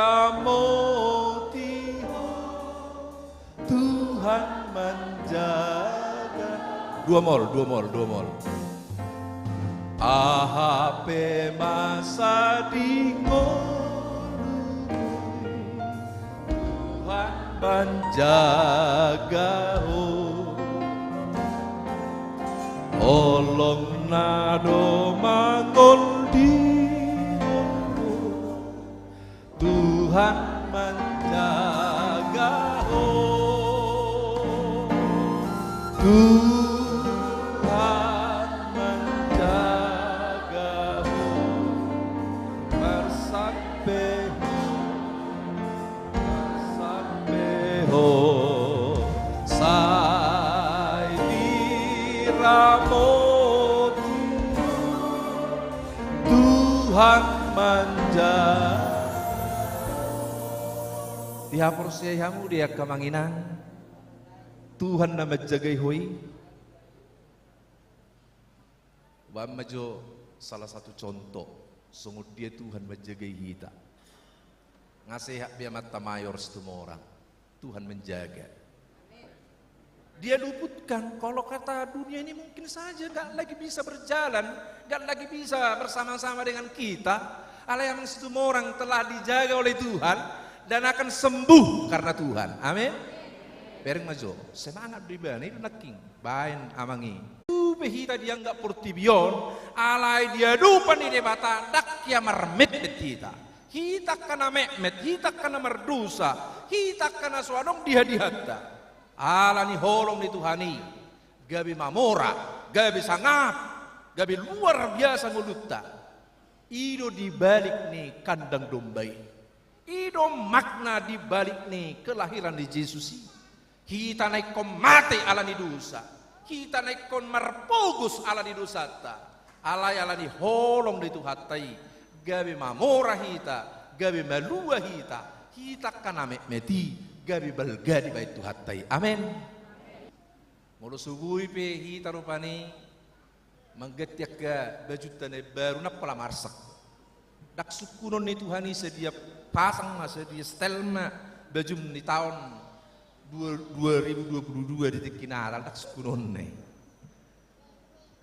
[SPEAKER 6] Tuhan menjaga. Dua mol. Ahape masa di ngulu Tuhan menjaga. Olong nado mangol di Tuhan menjaga. Tuhan menjaga. Bersampeho sai diramoti Tuhan menjaga. Dihapur siyahamu dia kemanginan Tuhan nama jagai hoi. Wamajo salah satu contoh sungguh dia Tuhan menjagai kita. Ngasih hak biar mata mayor semua orang, Tuhan menjaga. Dia luputkan kalau kata dunia ini mungkin saja gak lagi bisa berjalan, gak lagi bisa bersama-sama dengan kita. Allah yang semua orang telah dijaga oleh Tuhan dan akan sembuh karena Tuhan. Amin. Bering majo, semangat dibani naking, bain amangi. Behita dia enggak purtibion, alai dia dupan di debata, dak kia mermet betita. Hita kana mehmet, hita kana merdusa, hita kana suadong dia dihatta. Ala ni holong di Tuhani, gabi mamora, gabi sangap, gabi luar biasa mulutta. Ido dibalik nih kandang domba ini. Ido makna dibalik nih kelahiran di Yesus. Kita naik kon mati ala ni dosa. Kita naik kon marpogus ala ni dosata. Alai ala ni holong di Tuhatai. Gabi mamora hita, gabi malua hita. Hita kana meti, gabi balga di bait Tuhatai. Amin. Mulu sugui pe hita rupani menggetiak ke bajutane baru nak pola marsak. Dak sukunon ni Tuhani sedia pasang masa dia stelma baju di tahun 2022 di Tikinaral dak sukunon nih.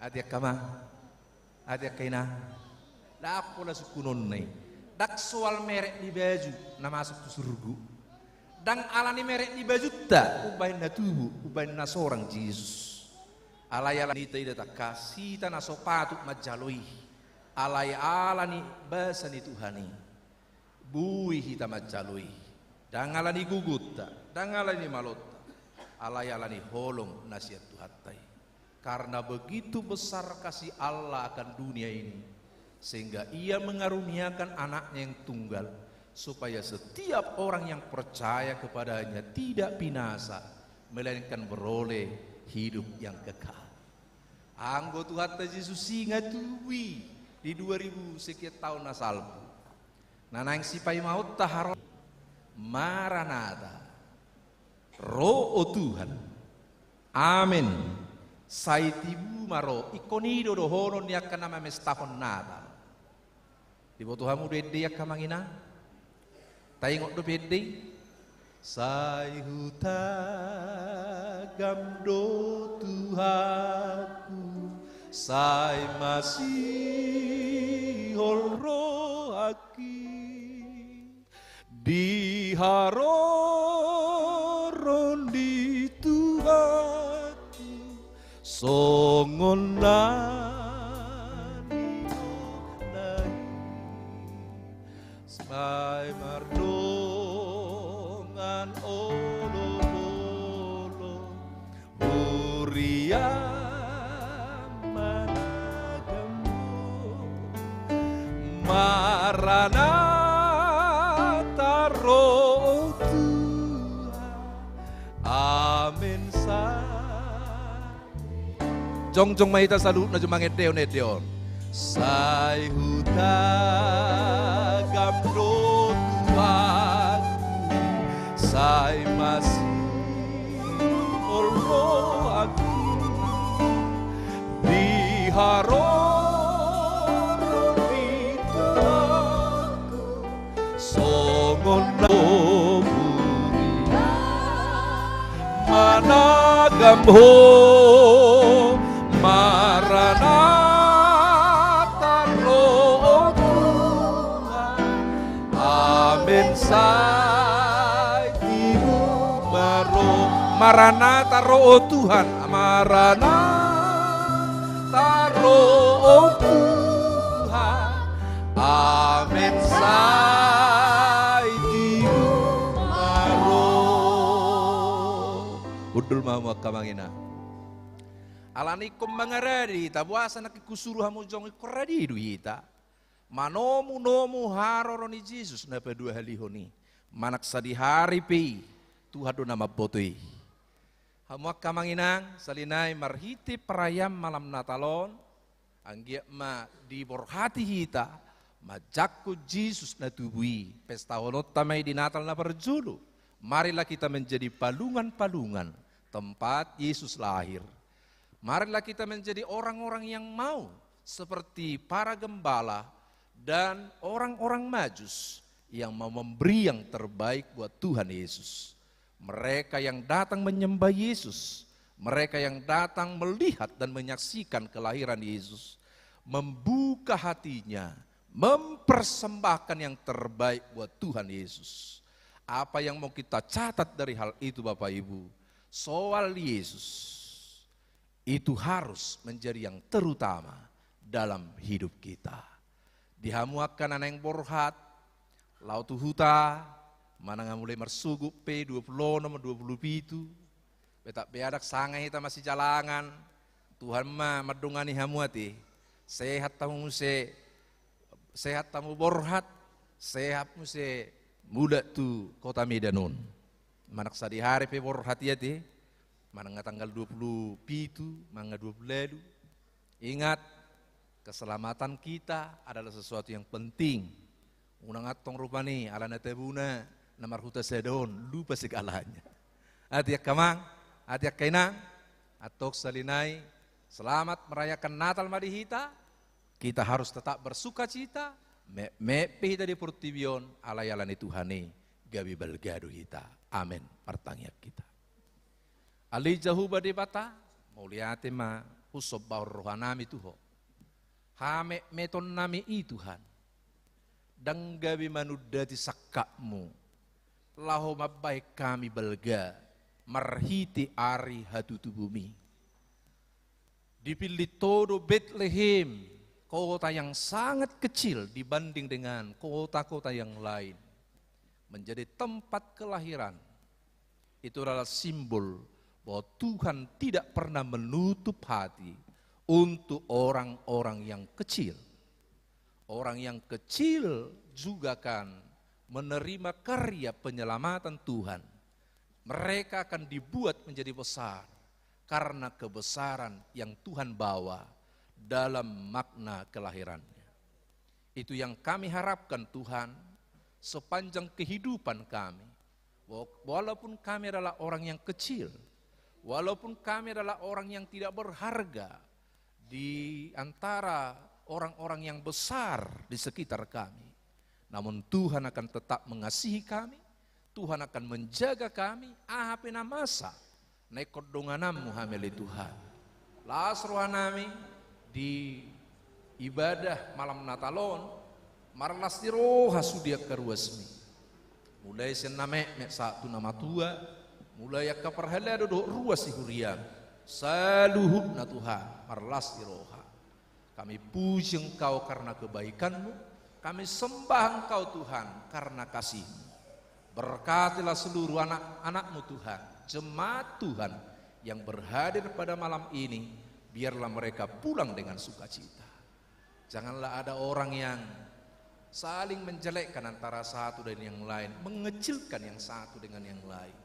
[SPEAKER 6] Adia kama, adia kaina, dak pola sukunon nih. Dak soal merek di baju, na masuk tu surgu. Dan alani merek di baju tak, ubain na tubuh, ubain na seorang Yesus. Alaya lani tidak tak kasih tanah sopatuk majalui. Alaya alani bahasa ni Tuhani. Bui hita majalui. Dan alani guguta, dan alani malota. Alaya alani holong nasihat Tuhatai. Karena begitu besar kasih Allah akan dunia ini, sehingga ia mengaruniakan anaknya yang tunggal, supaya setiap orang yang percaya kepadanya tidak binasa, melainkan beroleh hidup yang kekal. Anggo Tuhan Yesus ingat tuwi di 2000 sekian tahun nasalpu. Nanang sipai maut tahar Maranatha. Roh Tuhan. Amin. Saitibu maro ikonido dohonon dia kana memestahon nada. Di botuhamu dede ya kamangina. Tayong do pede. Sai huta gamdo Tuhanku, sai masih holroha aki di haroron di Tuhanku songon nani nai Sai mardongan olo-olo Muria managamu Maranatha roh Tuhan Amin sa Jongjong mahita salut na jumangit deon. Sai huta gamdo Tuhan Sai masih olo aku di haron itu aku songon bumi managam ho Maranatha roh Tuhan Amin sai timu maro Maranatha roh Tuhan Maranatha roh Tuhan Amin sai timu maro Budul mamu kamangina Alani kumbangarari tabuasa nakikusuru hamujong ikoradi duhita. Manomu nomu haroroni Jesus na pedua halihoni. Manak sadihari pi Tuhan do nama botoi. Hamuak kamanginang salinai marhiti perayam malam Natalon. Anggia ma diborhati hita. Majakku Jesus na tubui. Pesta holot tamai di Natal na perjulu. Marilah kita menjadi palungan-palungan tempat Yesus lahir. Marilah kita menjadi orang-orang yang mau seperti para gembala dan orang-orang Majus yang mau memberi yang terbaik buat Tuhan Yesus. Mereka yang datang menyembah Yesus, mereka yang datang melihat dan menyaksikan kelahiran Yesus, membuka hatinya, mempersembahkan yang terbaik buat Tuhan Yesus. Apa yang mau kita catat dari hal itu Bapak Ibu? Soal Yesus itu harus menjadi yang terutama dalam hidup kita. Dihamuakan anak yang borhat, lautu huta, mana mulai mersugup P20 nomor 20 itu, betak beadak sangai kita masih jalangan, Tuhan mah merdungani hamuati, sehat tamu muse, sehat tamu borhat, sehat muse, muda tu kota Medanun. Manak sadi hari pe borhat ya Mananga tanggal 20 pitu, mangga 20 lalu. Ingat, keselamatan kita adalah sesuatu yang penting. Unang atong rupani, ala na tabuna, namar huta sedon, lupa segalanya. Atiak kamang, atiak kainang, atok salinai, selamat merayakan Natal Madihita. Kita harus tetap bersuka cita, mepe hita di purtibion, alayalani Tuhani, gabi balgadu hita. Amin, pertanyaan kita. Ali jahuba di bata, muliate ma usob baur rohanami tuho. Hame meton nami i Tuhan. Danggabi manudati sakakmu. Laho mabaik kami belga, marhiti ari hatutu bumi. Dipilih todo Bethlehem, kota yang sangat kecil dibanding dengan kota-kota yang lain. Menjadi tempat kelahiran. Itu adalah simbol bahwa Tuhan tidak pernah menutup hati untuk orang-orang yang kecil. Orang yang kecil juga kan menerima karya penyelamatan Tuhan. Mereka akan dibuat menjadi besar karena kebesaran yang Tuhan bawa dalam makna kelahirannya. Itu yang kami harapkan Tuhan sepanjang kehidupan kami. Walaupun kami adalah orang yang kecil, walaupun kami adalah orang yang tidak berharga di antara orang-orang yang besar di sekitar kami, namun Tuhan akan tetap mengasihi kami, Tuhan akan menjaga kami, ahapena masa, nekot donganam muhameli Tuhan. Las rohanami di ibadah malam Natalon, marlas di roha sudia karuasmi. Mulai sename mek satu nama tua, mulai akka perhala do ruas huriang. Saluhut na Tuhan, marlas di roha. Kami puji Engkau karena kebaikan-Mu, kami sembah Engkau Tuhan karena kasih-Mu. Berkatilah seluruh anak-anak-Mu Tuhan, jemaat Tuhan yang berhadir pada malam ini, biarlah mereka pulang dengan sukacita. Janganlah ada orang yang saling menjelekkan antara satu dan yang lain, mengecilkan yang satu dengan yang lain.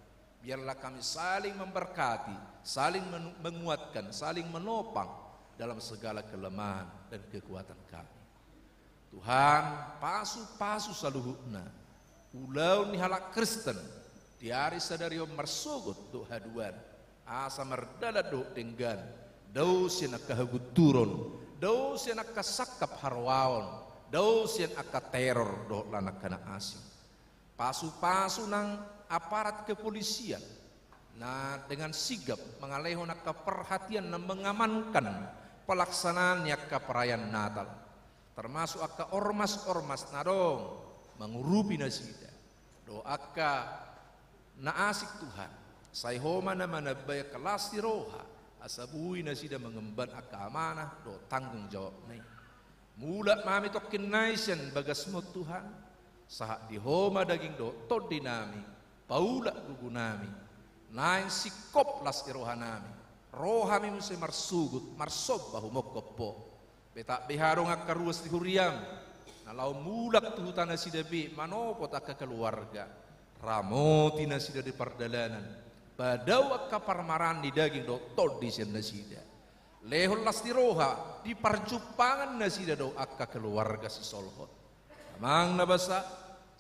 [SPEAKER 6] Biarlah kami saling memberkati, saling menguatkan, saling menopang dalam segala kelemahan dan kekuatan kami. Tuhan, pasu-pasu saluhutna, ulau ni halak Kristen, diari sadario marsogot do haduan, asa merdala do tenggan, dau sian akka hagut turun, dau sian akka sakap harwaon, dau sian akka teror do lanak kana asing. Pasu-pasu nang aparat kepolisian, nah dengan sigap mengalihkan akka perhatian dan mengamankan pelaksanaan akka perayaan Natal, termasuk akka ormas-ormas nadong mengurupi nasida doaka naasik Tuhan sayhoma na manabay kelas di roha asabui nasida mengemban akka amanah do tanggung jawab nai mula mami tokin naisan bagas mo Tuhan sahat di homa daging do tod dinami paula gugunami nain sikop las di roha nami roha mi musi marsugut marsob bahu mokopo betak biharong akka ruas di huriam nalau mulak tu tanah sidabi manopot akka keluarga ramoti nasida di pardalanan badau akka parmaran di daging do tod di sen nasida lehol las di roha di parjupangan nasida do akka keluarga si solhot amang nabasa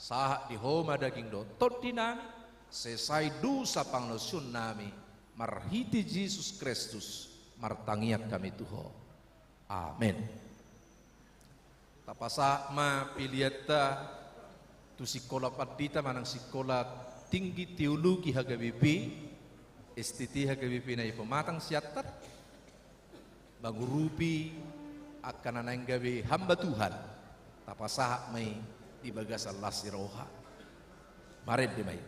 [SPEAKER 6] sahat di homa daging do tod di nami sesai dusa pangnosun nami marhiti Yesus Kristus martangiak kami Tuho amin. Tapasa ma piliata tu sekolah padita manang sekolah tinggi teologi HGBP STT HGBP na pematang siatat bangurupi akan anang gawe hamba Tuhan tapasa may di bagasa las roha mared di may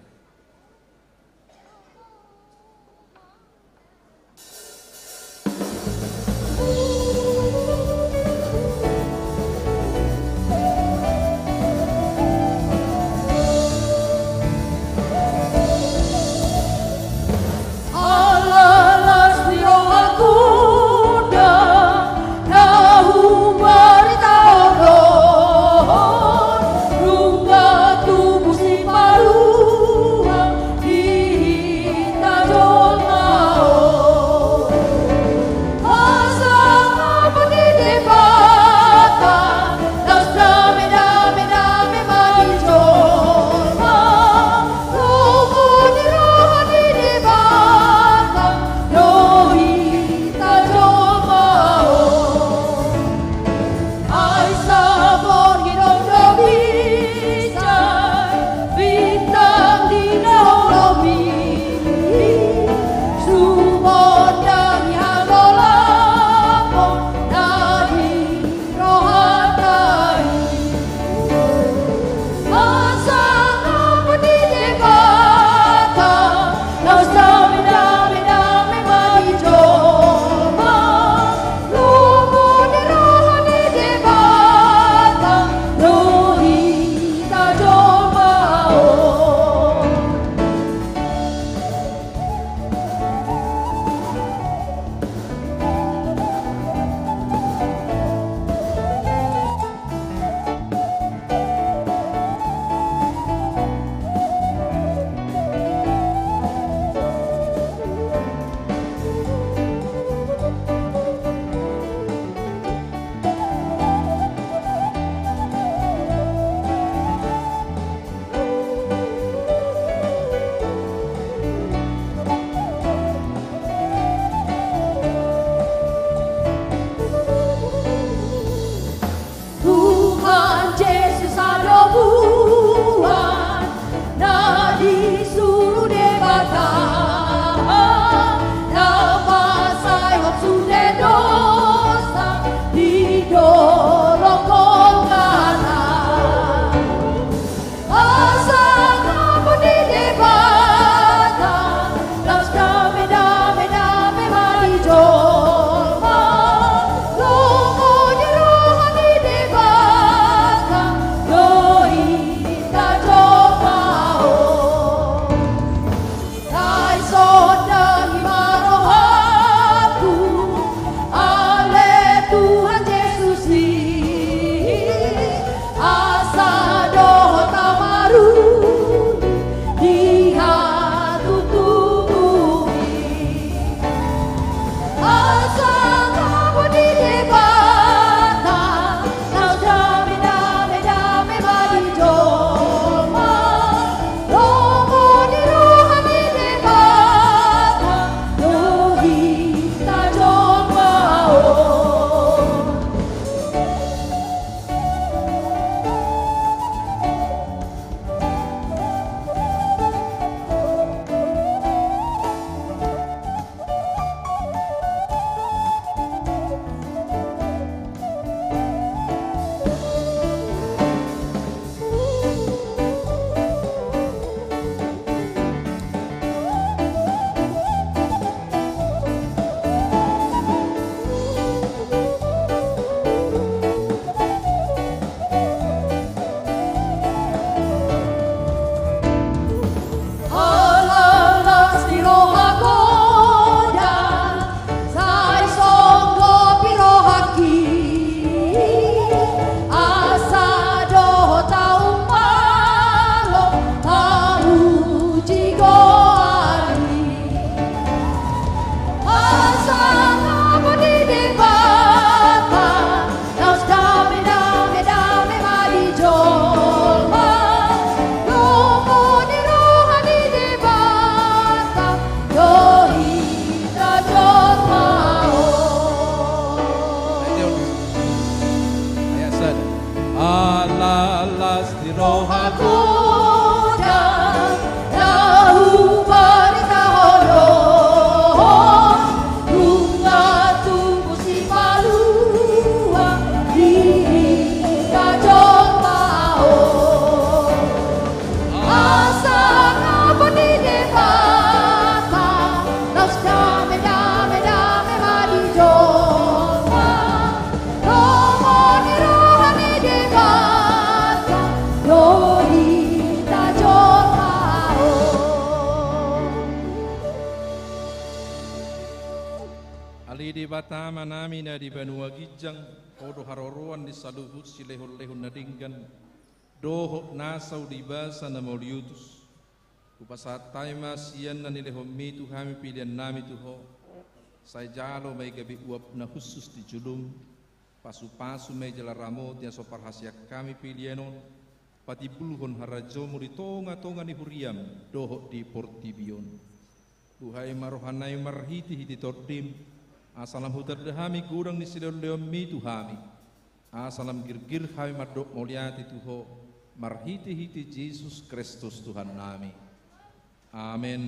[SPEAKER 3] Rumah tubuh si paru
[SPEAKER 6] lalas di rohaku
[SPEAKER 3] dan tahu beritahono bunga tumbuh si palua di kajong mau asal apa di debata nas dame dame dame madi joma romo ni rohani debata doi kajong mau.
[SPEAKER 6] Ali di batama nami na di banua gijang odo haroroan di saluhut si lehon-lehon na dinggan doho nasau di basa na moliutus upasatay masiyan na nilehon mitu hami pilihan nami tuho say jalo may gabi uap na husus di julum pasu-pasu may jala ramot yang soparhasyak kami pilihanon pati buluhon harajomu di tonga-tonga ni huriam doho di portibion Tuhay marohanay marhiti-hiti tordim asalam hutar dehami gudang ni sidol leom mi tuhami asalam girgir hami madok mulyati tuho marhiti-hiti Yesus Kristus Tuhan nami amin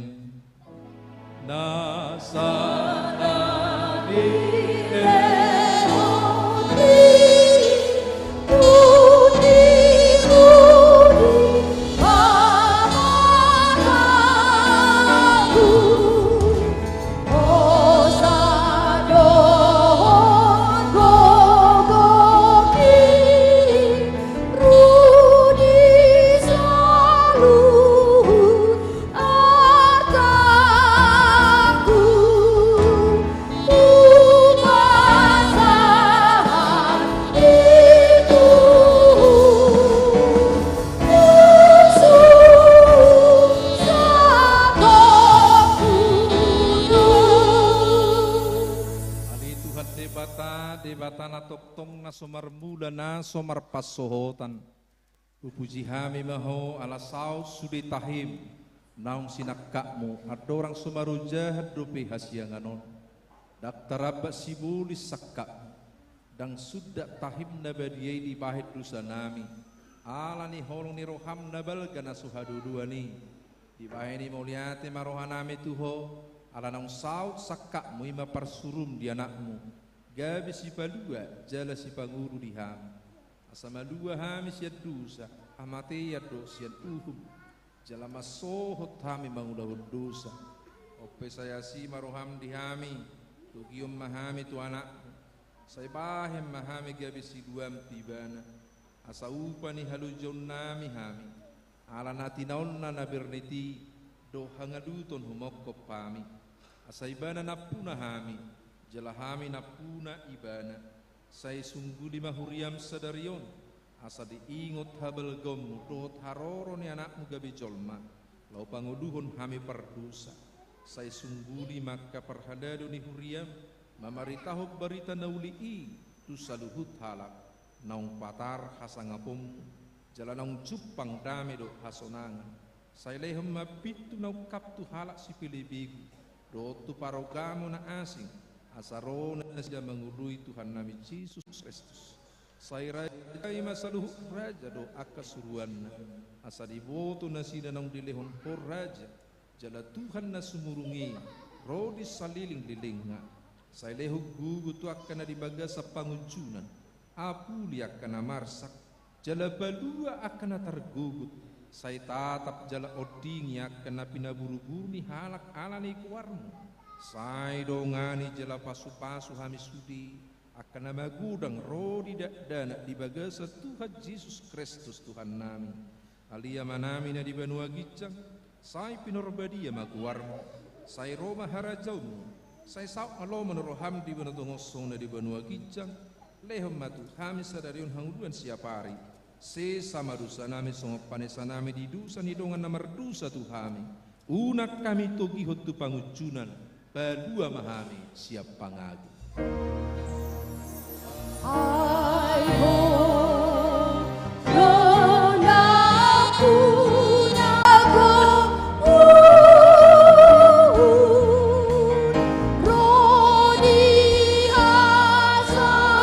[SPEAKER 6] Debatana toktong na sumarmula na sumarpasohotan pupuji hami maho ala saus sudi tahim naung sinakakmu adorang sumarujah dope hasyanganon daktarabba sibulis sakak dang sudah tahim nabadiyai di pahit dosa nami ala ni holong ni roham nabal gana suhaduduani di bahini mulyate marohanami tuho ala naung saut sakakmu ima parsurum di anakmu gabi si palua jala si panguru di ham asama dua hami siat dosa amate ya dosa siat uhum jala masohot hami mangulahud dosa ope saya si maroham di hami tugium mahami tu anak saya bahem mahami gabi si duam tibana asa upani halujon nami hami ala natinaonna naberniti do hangaduton humokko pami asa ibana napuna hami jalahami napuna ibana say sungguh di mahuriam sadarion asa diingot habel gomu dohot haroro ni anakmu gabi jolma lau panguduhon hami perdusa say sungguh di maka perhadadu ni huriam mamaritahob barita naulii tu saluhut halak naung patar hasangapom jalanang jupang dame do hasonangan say lehem mapitu naung kaptu halak si pilibigu do tu parogamu na asing asarona sida mengurui Tuhan nami Yesus Kristus sai raja masaluh raja do akasuruan asa diboto nasida nang dilehon por raja jala Tuhan na sumurungi rodi saliling dilingna sai lehu gugu tu akan dibaga sa pangujunan apuli akan marsak jala balua akan tergugut sai tatap jala oding akan pinaburu-buru ni halak alani kuarmu sai dongani jela pasu-pasu hami sudi akan nama gudang rodi dana di bagasa Tuhan Yesus Kristus Tuhan nami alia manami na di banua gicang sai pinorbadia maguarmu sai Roma harajaumu sai sau alo menoroham di banatongosong na di banua gicang lehom matu kami sadarion hanguduan siapari se sama dosa nami songo panesa nami di dusa nidongan namar dusa Tuhami unak kami togi hotu pangujunan Badua mahami siap pangagu.
[SPEAKER 3] Hai ho donaku nago rodi hasanapo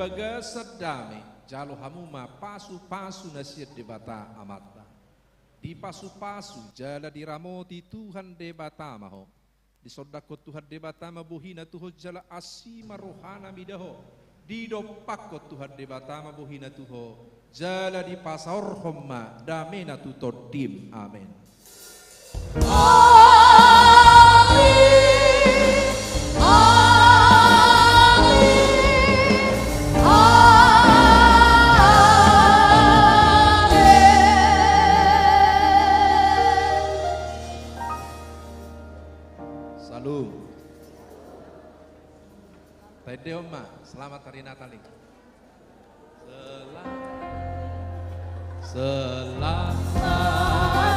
[SPEAKER 6] bagasa dame jalo hamuma pasu-pasu nasiat debata amata. Di pasu-pasu jala diramoti Tuhan debata maho. Di sodako Tuhan debata mabuhina tuho jala asima rohana midaho. Di dopako Tuhan debata mabuhina tuho jala di pasar homma damena tutodim. Amin. Salam. Tadeoma, selamat hari Natal. Selamat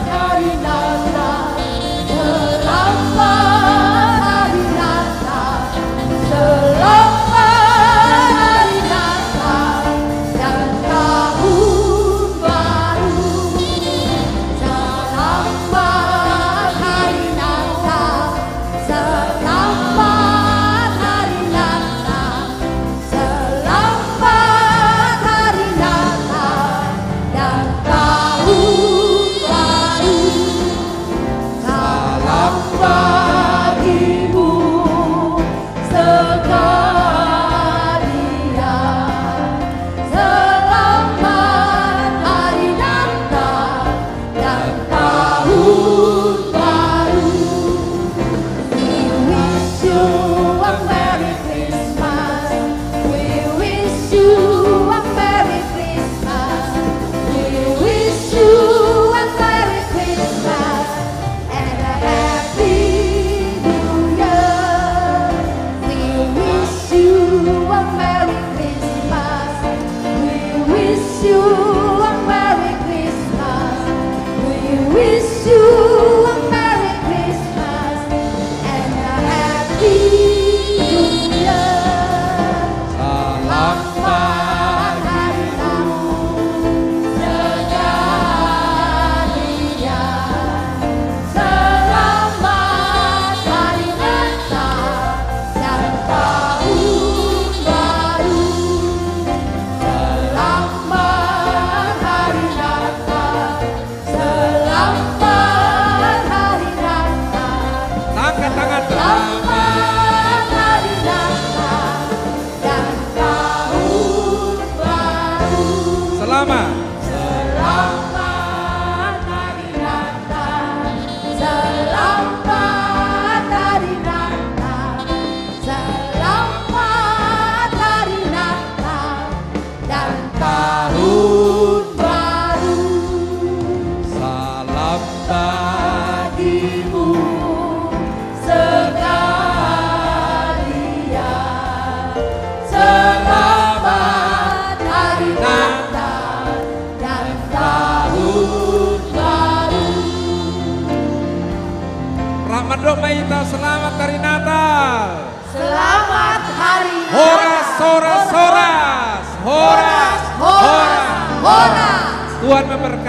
[SPEAKER 3] hari Natal, selamat hari Natal, selamat hari Natal dan tahun baru. Selamat hari Natal, selamat hari Natal, selamat hari Natal dan tahun baru. Salam bagimu sekalian. Selamat hari Natal dan tahun baru. We wish you a Merry Christmas. We wish you a Merry Christmas. We wish you a Merry Christmas and a Happy New Year. We wish you a Merry Christmas. We wish you a Merry Christmas. We wish you a Merry Christmas and a Happy New Year. Selamat hari tahun sekalian. Selamat hari Natal dan tahun baru. Selamat hari Natal, selamat hari Natal.
[SPEAKER 6] Angkat tangan.
[SPEAKER 3] Selamat hari Natal dan tahun baru.
[SPEAKER 6] Selamat.
[SPEAKER 3] Selamat hari Natal, selamat hari Natal, selamat hari Natal dan tahun baru.
[SPEAKER 6] Salam
[SPEAKER 3] Bagimu sekalian. Selamat hari Natal dan tahun baru.
[SPEAKER 6] Rahmat doa Maita, selamat hari Natal.
[SPEAKER 3] Selamat hari Natal.
[SPEAKER 6] Horas, horas, horas. Horas,
[SPEAKER 3] horas, horas.
[SPEAKER 6] Tuhan memberkati.